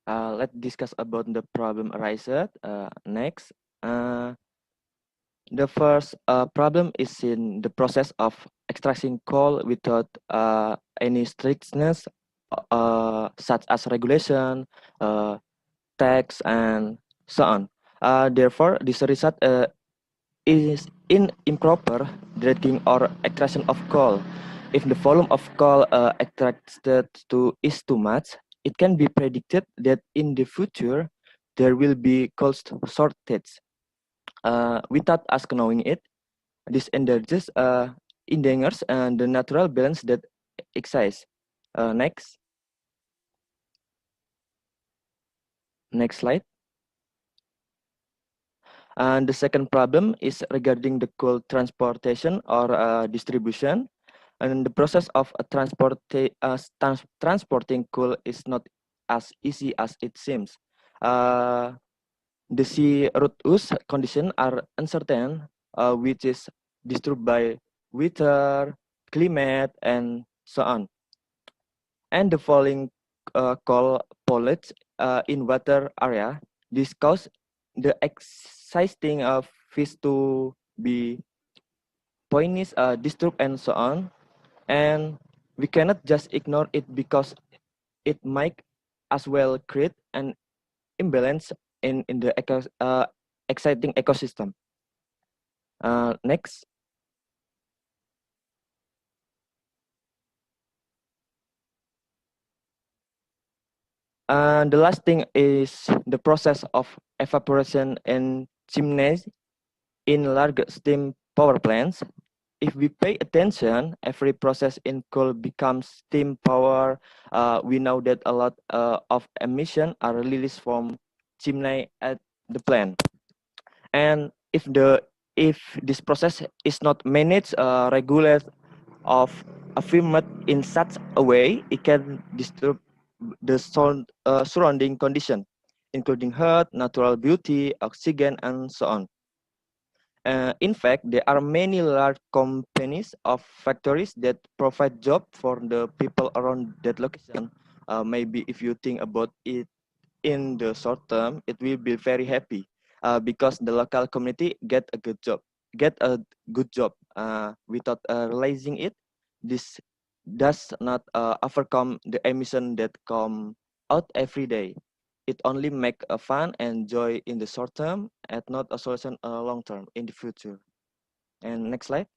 Let's discuss about the problem arises. Next. The first problem is in the process of extracting coal without any strictness, such as regulation, tax, and so on. Therefore, this result is in improper dredging or extraction of coal. If the volume of coal extracted is too much, it can be predicted that in the future there will be coal shortage. Without us knowing it, this endangers the natural balance that exists. Next slide. And the second problem is regarding the coal transportation or distribution. And the process of transporting coal is not as easy as it seems. The sea routes conditions are uncertain, which is disturbed by weather, climate, and so on. And the falling coal pellets in water area, this causes the existing fish to be poisonous, disturbed, and so on. And we cannot just ignore it because it might as well create an imbalance in the exciting ecosystem. Next. The last thing is the process of evaporation and chimneys in large steam power plants. If we pay attention, every process in coal becomes steam power. We know that a lot of emissions are released from chimney at the plant. And if this process is not managed, regulated, of affirmed in such a way, it can disturb the surrounding condition, including health, natural beauty, oxygen, and so on. In fact, there are many large companies of factories that provide job for the people around that location. Maybe if you think about it in the short term, it will be very happy because the local community get a good job. Without realizing it, this does not overcome the emission that come out every day. It only make a fun and joy in the short term and not a solution long term in the future. And next slide.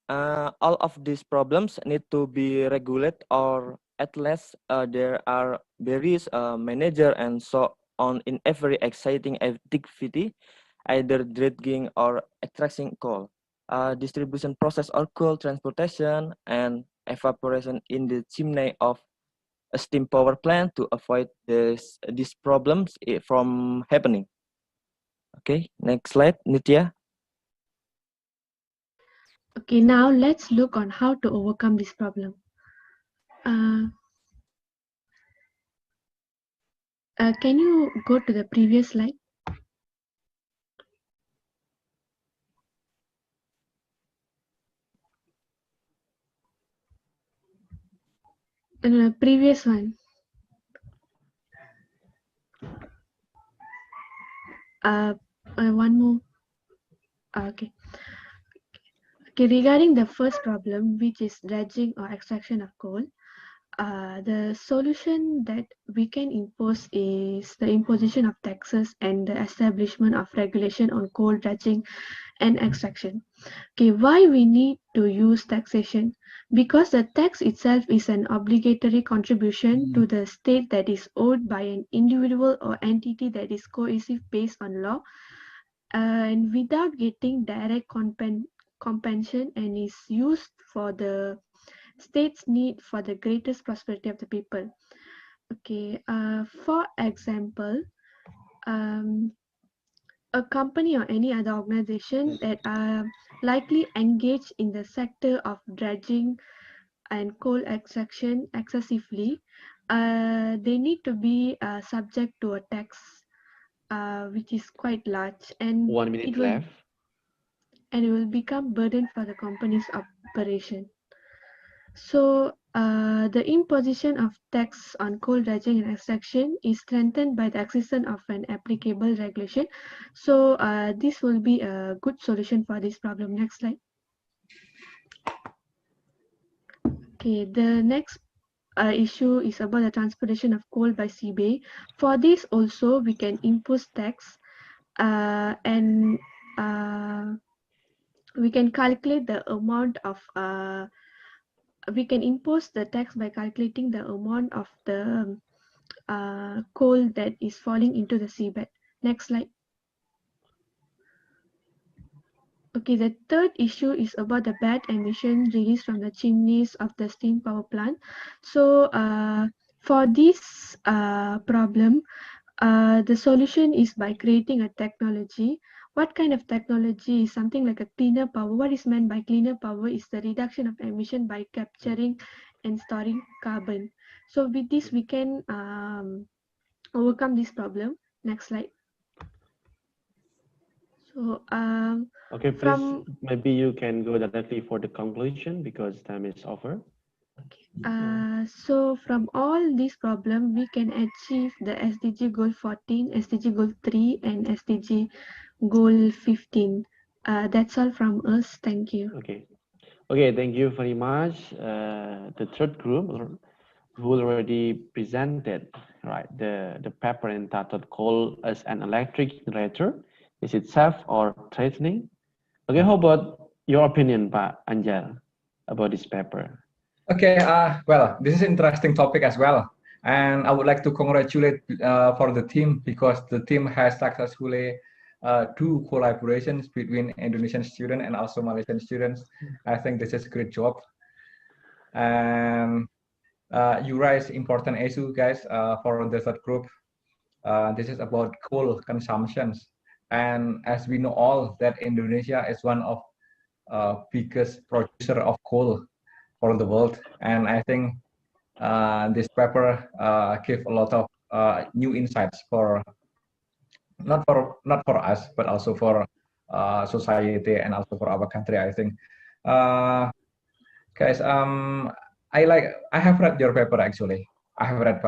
All of these problems need to be regulated, or at least there are various manager and so on in every exciting activity, either dredging or extracting coal, distribution process or coal transportation, and evaporation in the chimney of a steam power plant to avoid these problems from happening. Okay, next slide, Nitya. Okay, now let's look on how to overcome this problem. Can you go to the previous slide? The previous one. One more. Okay. Okay, regarding the first problem, which is dredging or extraction of coal, the solution that we can impose is the imposition of taxes and the establishment of regulation on coal dredging and extraction. Okay, why we need to use taxation because the tax itself is an obligatory contribution to the state that is owed by an individual or entity that is cohesive based on law and without getting direct compensation and is used for the state's need for the greatest prosperity of the people. Okay, for example, um, a company or any other organization that are likely engaged in the sector of dredging and coal extraction excessively, they need to be subject to a tax which is quite large, and 1 minute it will left. become burden for the company's operation. So the imposition of tax on coal dredging and extraction is strengthened by the existence of an applicable regulation. So this will be a good solution for this problem. Next slide. Okay, the next issue is about the transportation of coal by seabay. For this also, we can impose tax and we can calculate the amount of we can impose the tax by calculating the amount of the coal that is falling into the seabed. Next slide. Okay, the third issue is about the bad emission released from the chimneys of the steam power plant. So for this problem, the solution is by creating a technology. What kind of technology is something like a cleaner power? What is meant by cleaner power is the reduction of emission by capturing and storing carbon. So with this, we can overcome this problem. Next slide. So Okay, please, maybe you can go directly for the conclusion because time is over. So from all these problems, we can achieve the SDG goal 14, SDG goal 3, and SDG goal 15. That's all from us. Thank you. Okay. Okay, thank you very much. The third group who already presented, right, the paper entitled Coal as an Electric Generator. Is it safe or threatening? Okay, how about your opinion, Pak Anjal, about this paper? Okay, well, this is an interesting topic as well. And I would like to congratulate for the team because the team has successfully do collaborations between Indonesian students and also Malaysian students. I think this is a great job. And you raise important issue, guys, for the third group. This is about coal consumptions. And as we know all that Indonesia is one of biggest producer of coal for the world, and I think this paper give a lot of new insights for not for us, but also for society and also for our country. I think, guys, I have read your paper actually. I have read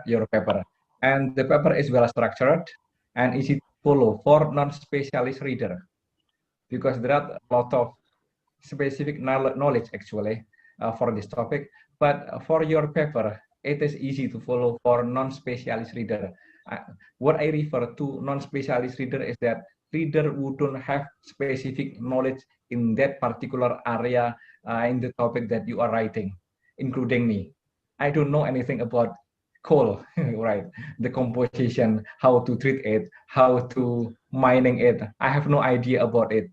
your paper, and the paper is well structured and easy to follow for non-specialist reader because there are a lot of specific knowledge actually for this topic, but for your paper, it is easy to follow for non-specialist reader. What I refer to non-specialist reader is that reader who don't have specific knowledge in that particular area in the topic that you are writing, including me. I don't know anything about coal, right? The composition, how to treat it, how to mining it. I have no idea about it,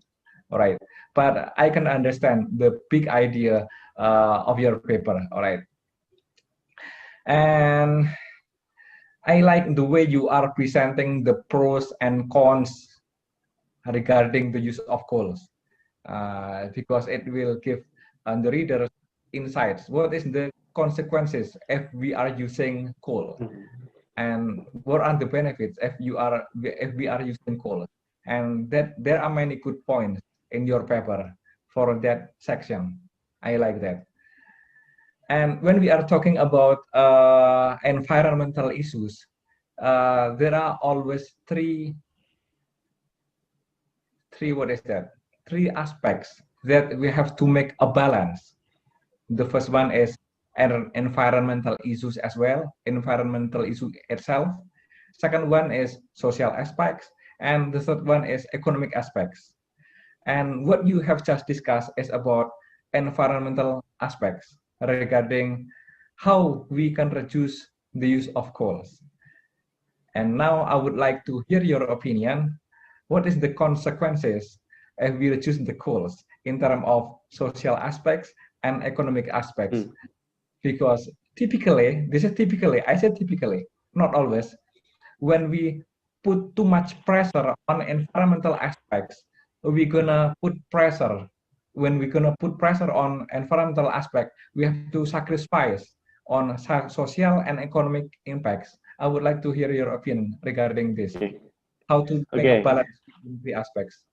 all right? But I can understand the big idea of your paper, all right? And I like the way you are presenting the pros and cons regarding the use of coals, because it will give the reader insights. What is the consequences if we are using coal? And what are the benefits if we are using coal? And that there are many good points in your paper for that section. I like that. And when we are talking about environmental issues, there are always three aspects that we have to make a balance. The first one is environmental issues as well, environmental issue itself. Second one is social aspects, and the third one is economic aspects. And what you have just discussed is about environmental aspects regarding how we can reduce the use of coals. And now I would like to hear your opinion. What is the consequences if we reduce the coals in terms of social aspects and economic aspects? Because typically, this is typically, I said typically, not always, when we put too much pressure on environmental aspects, we're gonna put pressure. When we're gonna put pressure on environmental aspect, we have to sacrifice on social and economic impacts. I would like to hear your opinion regarding this. How to make a balance between the aspects.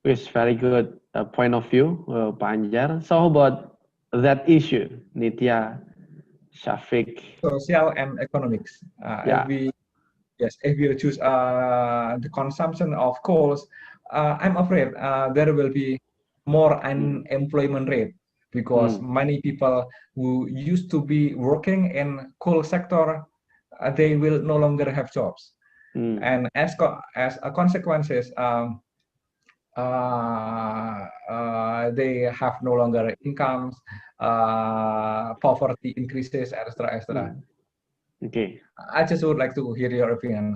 It's very good point of view, Pak Anjar. So how about that issue, Nitya, Shafiq? Social and economics. If we reduce the consumption of coals, I'm afraid there will be more unemployment rate because many people who used to be working in coal sector, they will no longer have jobs. And as a consequences, they have no longer incomes, poverty increases, etc., etc. Okay. I just would like to hear your opinion.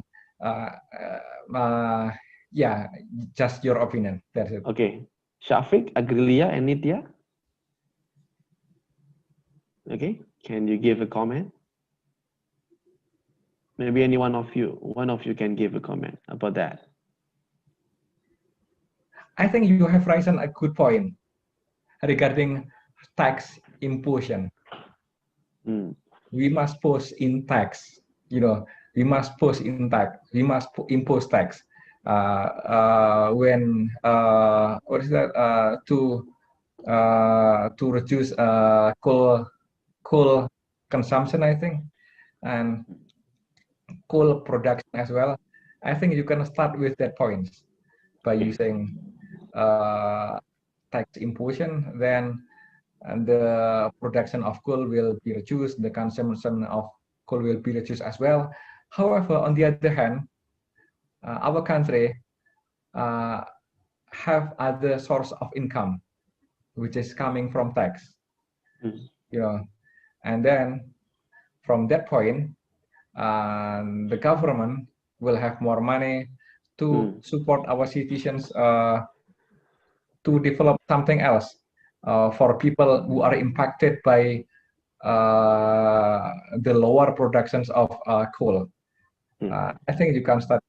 Yeah, just your opinion. That's it. Okay. Shafiq, Agrilia, and Nitya? Okay. Can you give a comment? Maybe any one of you can give a comment about that. I think you have raised a good point regarding tax imposition. We must post in tax. We must post in tax. We must impose tax. When what is that? To reduce coal consumption, I think, and coal production as well. I think you can start with that point by using tax imposition. Then the production of coal will be reduced. The consumption of coal will be reduced as well. However, on the other hand, our country have other source of income, which is coming from tax. And then from that point, the government will have more money to support our citizens to develop something else for people who are impacted by the lower productions of coal. I think you can start.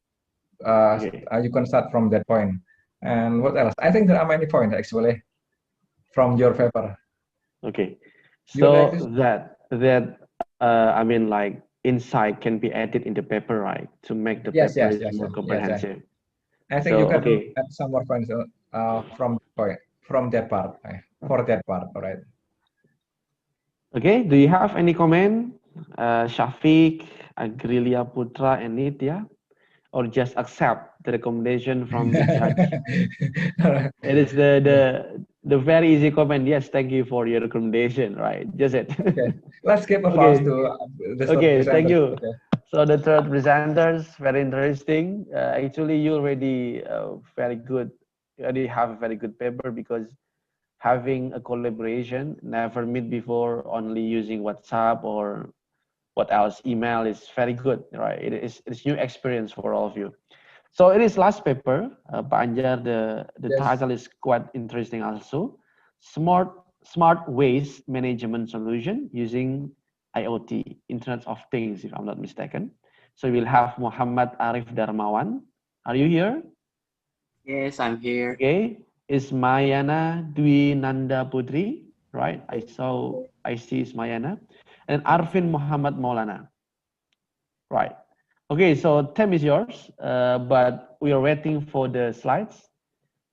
You can start from that point. And what else? I think there are many points actually from your paper. Okay, so I mean, like insight can be added in the paper, right, to make the paper more comprehensive. I think you can add some more points from that part, for that part, all right? Okay, do you have any comment, Shafiq, Agrilia Putra, and Nitya, or just accept the recommendation from the judge? It is the very easy comment. Yes, thank you for your recommendation, right? Just it. Okay, let's give applause to the Okay, thank you. Okay. So the third presenters, very interesting. Actually, you already very good. You already have a very good paper because having a collaboration, never meet before, only using WhatsApp or what else, email is very good, right? It's new experience for all of you. So it is last paper, Pak Anjar, the title is quite interesting also. Smart waste management solution using IoT, Internet of Things, if I'm not mistaken. So we'll have Muhammad Arif Darmawan. Are you here? Yes, I'm here. Okay. Is Mayana Dwi Nanda Putri, right? I see is Mayana. And Arvin Muhammad Maulana. Right. Okay, so time is yours, but we are waiting for the slides.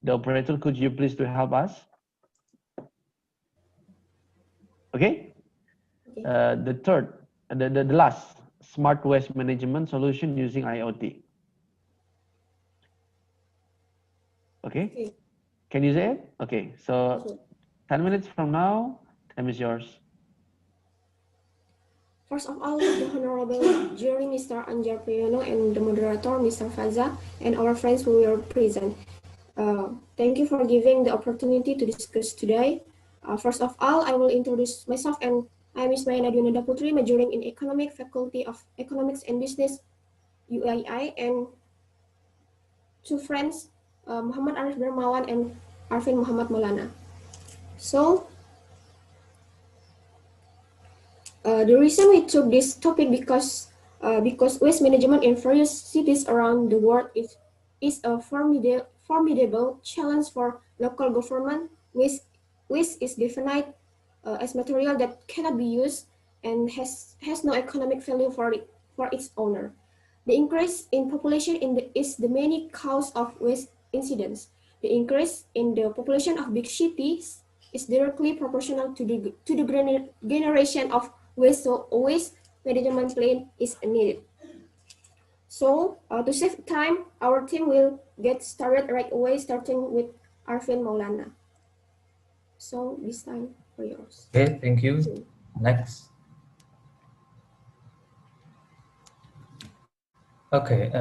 The operator, could you please to help us? Okay. The last, smart waste management solution using IoT. Okay. Can you say it? Okay, so 10 minutes from now, time is yours. First of all, the Honorable Jury, Mr. Anjar Priyono, and the moderator, Mr. Faza, and our friends who were present. Thank you for giving the opportunity to discuss today. First of all, I will introduce myself, and I am Ismaya Nadionanda Putri, majoring in Economic, Faculty of Economics and Business, UII, and two friends, Muhammad Arif Darmawan and Arvin Muhammad Maulana. So, the reason we took this topic because waste management in various cities around the world is a formidable challenge for local government. Waste is defined as material that cannot be used and has no economic value for its owner. The increase in population is the main cause of waste incidents. The increase in the population of big cities is directly proportional to the generation of waste, so a waste management plan is needed. So to save time, our team will get started right away, starting with Arvin Maulana. So this time for yours. Okay, thank you. Next. Okay,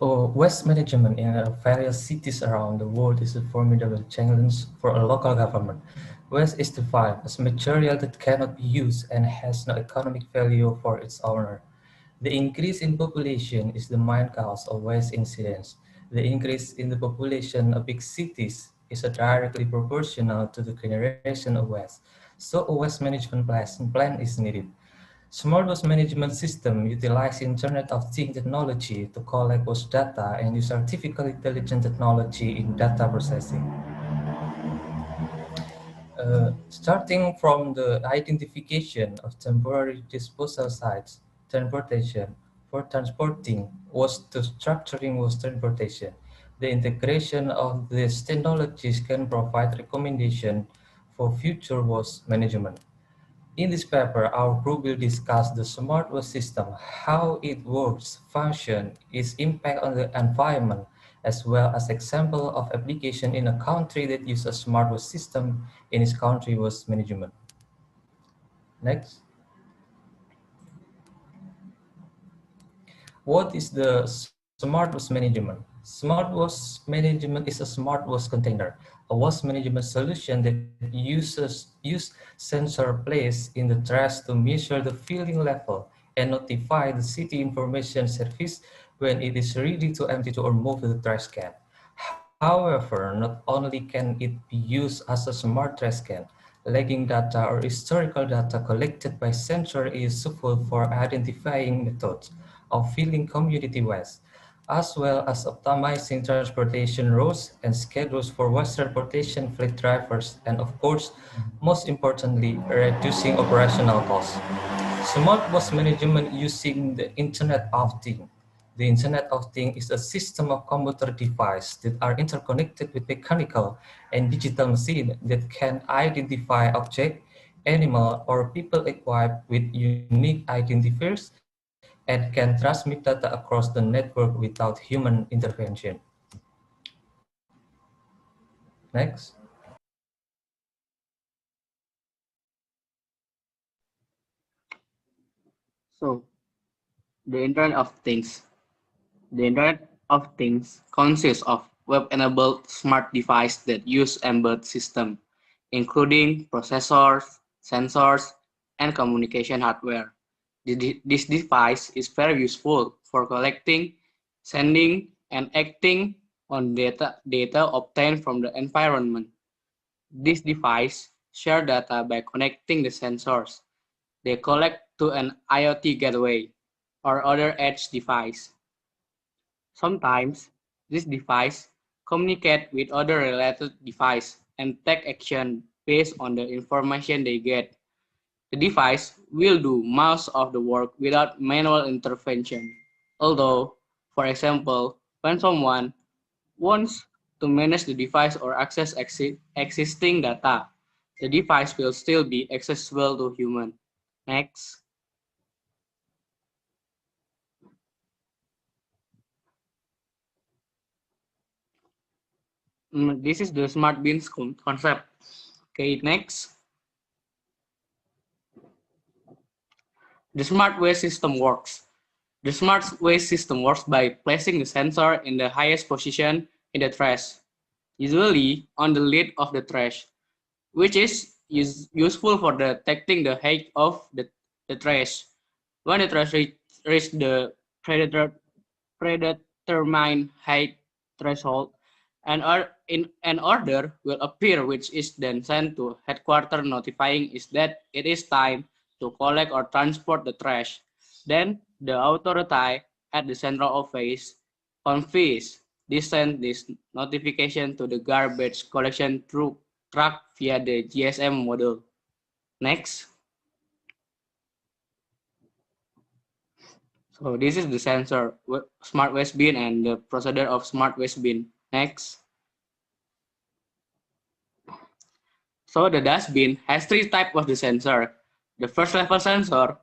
waste management in various cities around the world is a formidable challenge for a local government. Waste is defined as material that cannot be used and has no economic value for its owner. The increase in population is the main cause of waste incidents. The increase in the population of big cities is directly proportional to the generation of waste. So a waste management plan is needed. Smart waste management system utilize Internet of Things technology to collect waste data and use artificial intelligence technology in data processing. Starting from the identification of temporary disposal sites, transportation, for transporting waste to structuring waste transportation. The integration of these technologies can provide recommendation for future waste management. In this paper, our group will discuss the smart waste system, how it works, function, its impact on the environment, as well as example of application in a country that uses a smart waste system in its country waste management. Next. What is the smart waste management? Smart waste management is a smart waste container, a waste management solution that use sensor placed in the trash to measure the filling level and notify the city information service when it is ready to empty or move the trash can. However, not only can it be used as a smart trash can, lagging data or historical data collected by sensor is useful for identifying methods of filling community waste, as well as optimizing transportation routes and schedules for waste transportation fleet drivers, and of course, most importantly, reducing operational costs. Smart waste management using the Internet of Things. The Internet of Things is a system of computer devices that are interconnected with mechanical and digital machines that can identify objects, animal, or people equipped with unique identifiers and can transmit data across the network without human intervention. Next. So, the Internet of Things. The Internet of Things consists of web-enabled smart devices that use embedded systems, including processors, sensors, and communication hardware. This device is very useful for collecting, sending, and acting on data obtained from the environment. This device share data by connecting the sensors they collect to an IoT gateway or other edge device. Sometimes, this device communicate with other related devices and take action based on the information they get. The device will do most of the work without manual intervention. Although, for example, when someone wants to manage the device or access existing data, the device will still be accessible to human. Next. This is the smart bins concept. Okay, next. The smart waste system works. The smart waste system works by placing the sensor in the highest position in the trash. usually on the lid of the trash, which is useful for detecting the height of the trash. When the trash reach the predetermined height threshold, an order will appear which is then sent to headquarters notifying is that it is time to collect or transport the trash. Then the authority at the central office conveys send this notification to the garbage collection truck via the GSM model. Next. So this is the sensor, smart waste bin, and the procedure of smart waste bin. Next. So the dustbin has three types of the sensor. The first level sensor,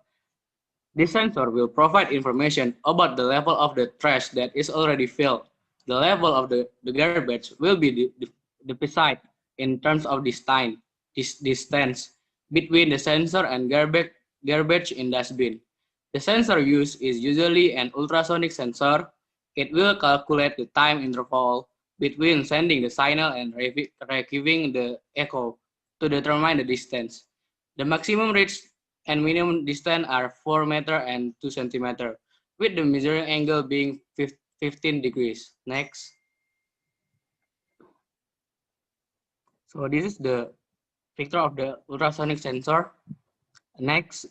this sensor will provide information about the level of the trash that is already filled. The level of the garbage will be decided in terms of this distance between the sensor and garbage in dustbin. The sensor used is usually an ultrasonic sensor. It will calculate the time interval between sending the signal and receiving the echo to determine the distance. The maximum reach and minimum distance are 4 meter and 2 centimeter, with the measuring angle being 15 degrees. Next. So this is the picture of the ultrasonic sensor. Next.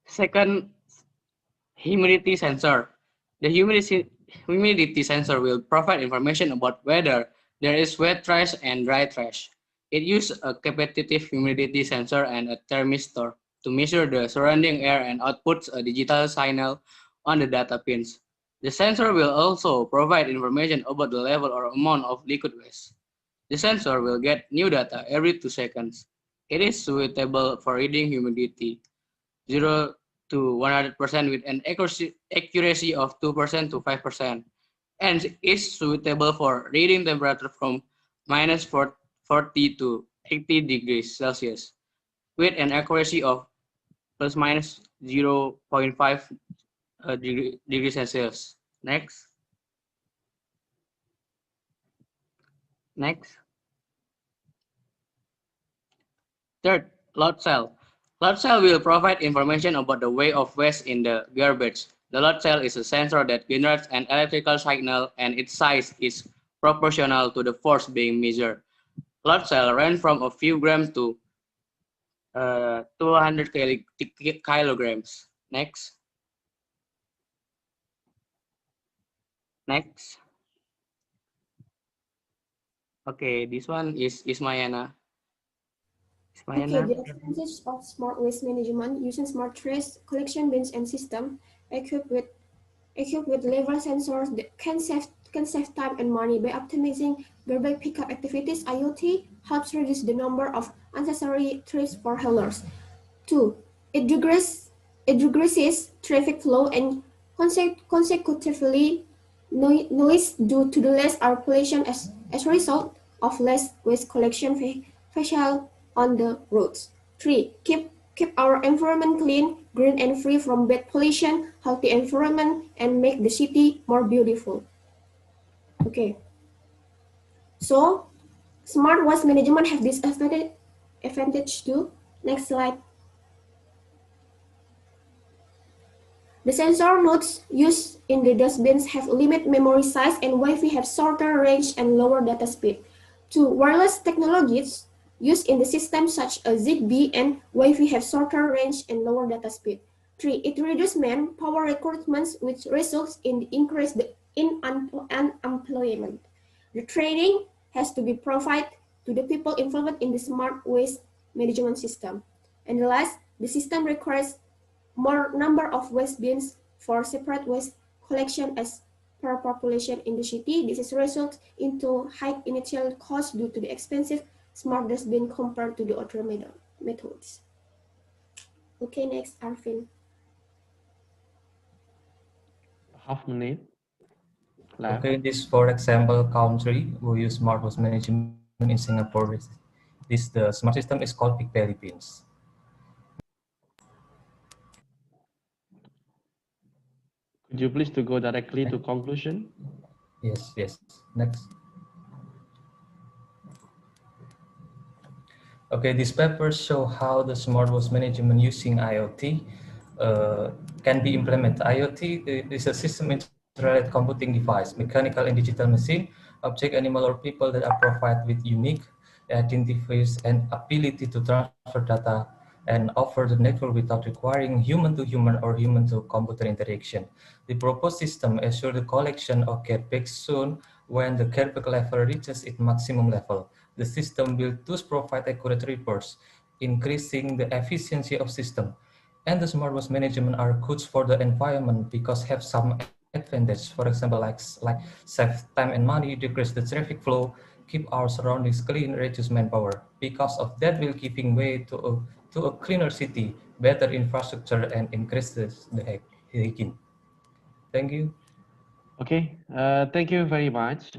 Second, humidity sensor. The humidity sensor will provide information about whether there is wet trash and dry trash. It uses a capacitive humidity sensor and a thermistor to measure the surrounding air and outputs a digital signal on the data pins. The sensor will also provide information about the level or amount of liquid waste. The sensor will get new data every 2 seconds. It is suitable for reading humidity 0 to 100% with an accuracy of 2% to 5%, and is suitable for reading temperature from minus 40 to 80 degrees Celsius with an accuracy of plus minus 0.5 degrees Celsius. Next. Next. Third, load cell. Load cell will provide information about the weight of waste in the garbage. The load cell is a sensor that generates an electrical signal and its size is proportional to the force being measured. Load cell range from a few grams to 200 kilograms. Next. Next. Okay, this one is Ismayana. Okay, the advantage of smart waste management using smart trash collection bins and system equipped with level sensors that can save time and money by optimizing garbage pickup activities. IoT helps reduce the number of unnecessary trips for haulers. 2. It regresses traffic flow and consecutively noise due to the less air pollution as a result of less waste collection vehicles on the roads. 3. Keep our environment clean, green and free from bad pollution, healthy environment, and make the city more beautiful. Okay. So, smart waste management have this advantage too. Next slide. The sensor nodes used in the dustbins have limited memory size and Wi-Fi have shorter range and lower data speed. 2. Wireless technologies used in the system such as Zigbee and Wi-Fi have shorter range and lower data speed. 3. It reduces manpower recruitments which results in increase in unemployment. The training has to be provided to the people involved in the smart waste management system. And last, the system requires more number of waste bins for separate waste collection as per population in the city. This is result into high initial cost due to the expensive smart dustbin compared to the other methods. Okay, next, Arvin. Half minute left. Okay, this for example country who use smart waste management in Singapore. The smart system is called Big Belly Bins. Could you please to go directly to conclusion? Yes, yes. Next. Okay, these papers show how the smart waste management using IoT can be implemented. IoT is a system internet computing device, mechanical and digital machine, object, animal, or people that are provided with unique identifiers and ability to transfer data and offer the network without requiring human-to-human or human-to-computer interaction. The proposed system assures the collection of garbage soon when the garbage level reaches its maximum level. The system will thus provide accurate reports, increasing the efficiency of system. And the smart waste management are good for the environment because have some advantage. For example, like save time and money, decrease the traffic flow, keep our surroundings clean, reduce manpower. Because of that, will giving way to a cleaner city, better infrastructure, and increases the hygiene. Thank you. Okay, thank you very much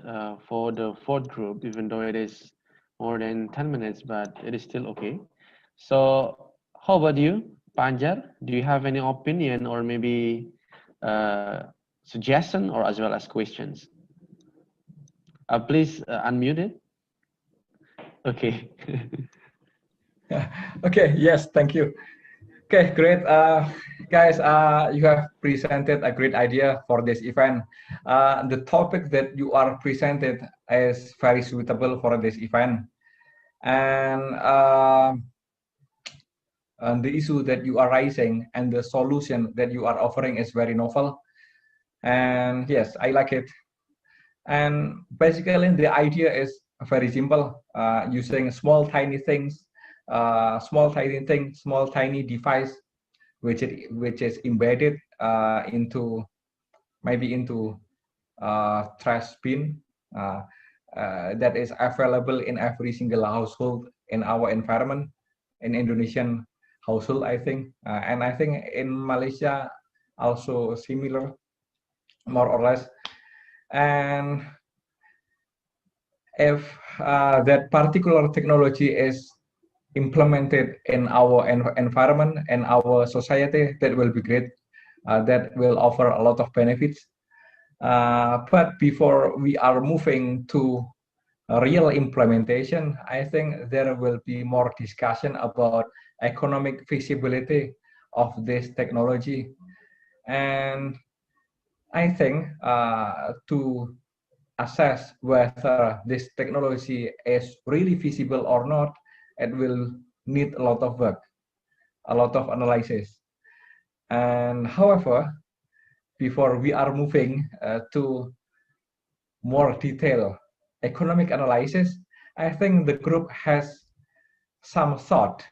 for the fourth group, even though it is more than 10 minutes, but it is still okay. So, how about you, Panjar? Do you have any opinion or maybe suggestion or as well as questions? Please unmute it. Okay. Okay, yes, thank you. Okay, great. Guys, you have presented a great idea for this event. The topic that you are presented is very suitable for this event. And the issue that you are raising and the solution that you are offering is very novel. And yes, I like it. And basically, the idea is very simple, using small, tiny things, small, tiny device, which is embedded into maybe into trash bin that is available in every single household in our environment, in Indonesian household, I think, and I think in Malaysia also similar, more or less. And if that particular technology is implemented in our environment and our society, that will be great. That will offer a lot of benefits. But before we are moving to real implementation, I think there will be more discussion about economic feasibility of this technology. And I think to assess whether this technology is really feasible or not, it will need a lot of work, a lot of analysis. And however, before we are moving to more detailed economic analysis, I think the group has some thought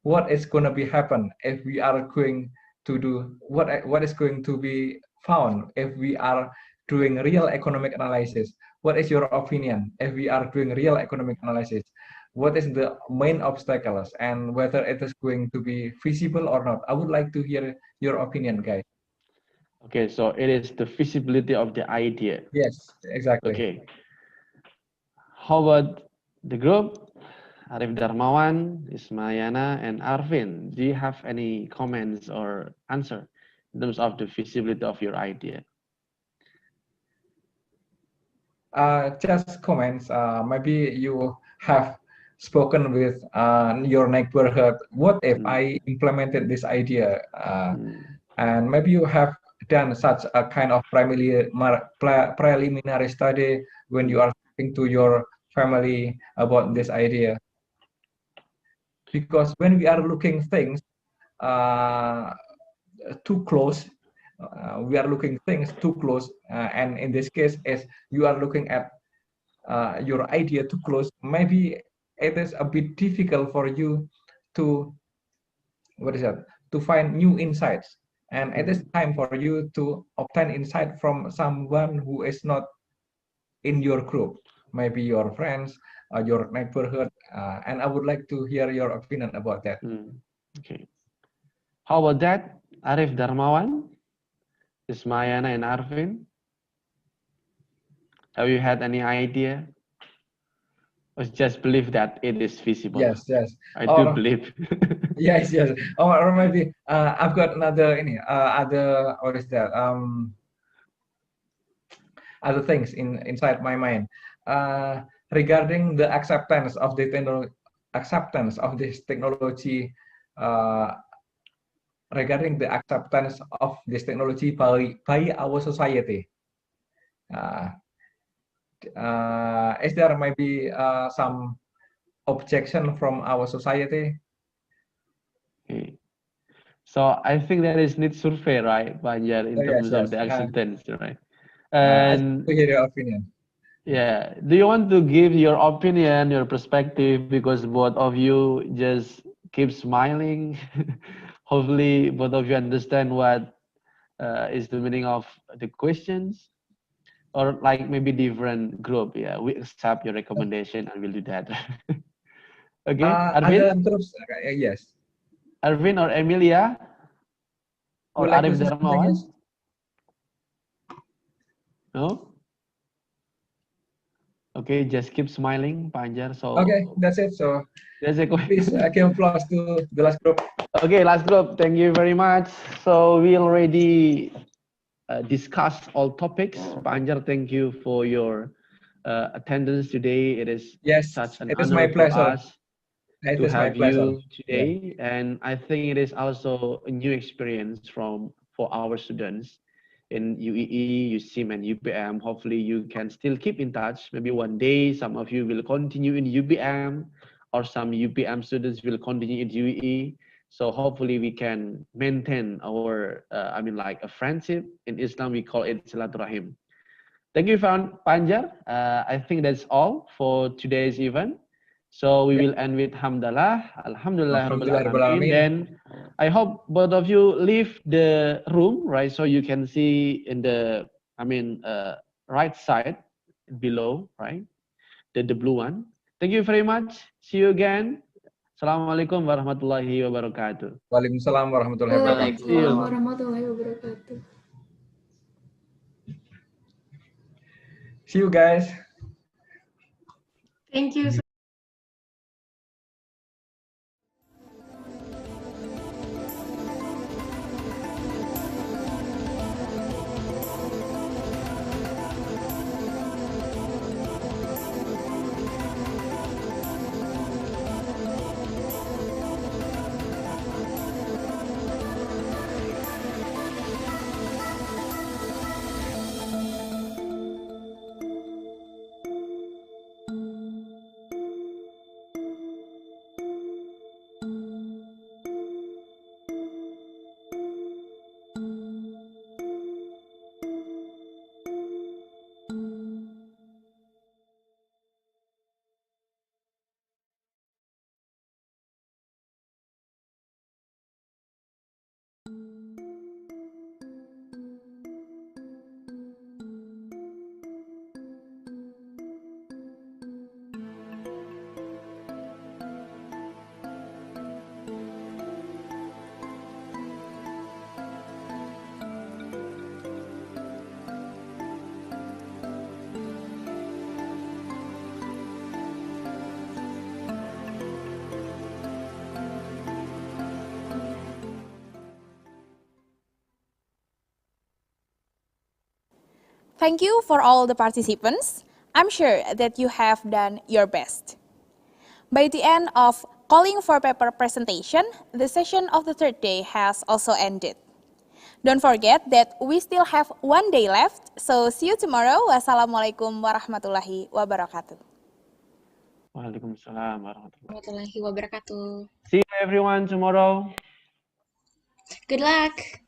what is going to be happen if we are going to do what is going to be found if we are doing real economic analysis. What is your opinion if we are doing real economic analysis? What is the main obstacles and whether it is going to be feasible or not? I would like to hear your opinion, guys. Okay, so it is the feasibility of the idea. Yes, exactly. Okay. How about the group? Arif Darmawan, Ismayana, and Arvin. Do you have any comments or answer in terms of the feasibility of your idea? Just comments. Maybe you have spoken with your neighborhood. What if I implemented this idea? And maybe you have done such a kind of preliminary study when you are talking to your family about this idea. Because when we are looking things too close, we are looking things too close, and in this case, as you are looking at your idea too close, maybe it is a bit difficult for you to to find new insights, and it is time for you to obtain insight from someone who is not in your group, maybe your friends or your neighborhood, and I would like to hear your opinion about that. Okay. How about that, Arif Darmawan, Ismayana, and Arvin? Have you had any idea? Or just believe that it is feasible? Yes, yes. I do believe. Yes, yes. Or maybe I've got another other what is that? other things inside my mind regarding the acceptance of the this technology. Regarding the acceptance of this technology by our society. Is there maybe some objection from our society? Okay. So I think there is need survey, right, Banjar, in terms of the acceptance, right? I And to hear your opinion. yeah, do you want to give your opinion, your perspective, because both of you just keep smiling. Hopefully, both of you understand what is the meaning of the questions, or like maybe different group. Yeah, we accept your recommendation and we'll do that. Okay, Other Arvin, groups, yes. Arvin or Emilia or Would like to Arif say something, Darmawan? yes? No. Okay, just keep smiling, Panjar. So Okay, that's it. So that's a please give applause to the last group. Okay, last group. Thank you very much. So we already discussed all topics. Panjar, thank you for your attendance today. It is such an it is my honor for pleasure. us It to is my have pleasure. you today, and I think it is also a new experience for our students in UEE, USIM, and UPM. Hopefully, you can still keep in touch. Maybe one day, some of you will continue in UPM, or some UPM students will continue in UEE. So hopefully, we can maintain our, like a friendship. In Islam, we call it silaturahim. Thank you, Panjar. I think that's all for today's event. So we will end with Hamdalah, Alhamdulillah Rabbil Alamin. Then I hope both of you leave the room, right? So you can see in the, right side below, right? The blue one. Thank you very much. See you again. Assalamualaikum warahmatullahi wabarakatuh. Waalaikumsalam warahmatullahi wabarakatuh. Waalaikumsalam warahmatullahi wabarakatuh. See you guys. Thank you. Thank you for all the participants. I'm sure that you have done your best. By the end of calling for paper presentation, the session of the third day has also ended. Don't forget that we still have one day left, so see you tomorrow. Wassalamualaikum warahmatullahi wabarakatuh. Waalaikumsalam warahmatullahi Warahmatullahi wabarakatuh. See you everyone tomorrow. Good luck.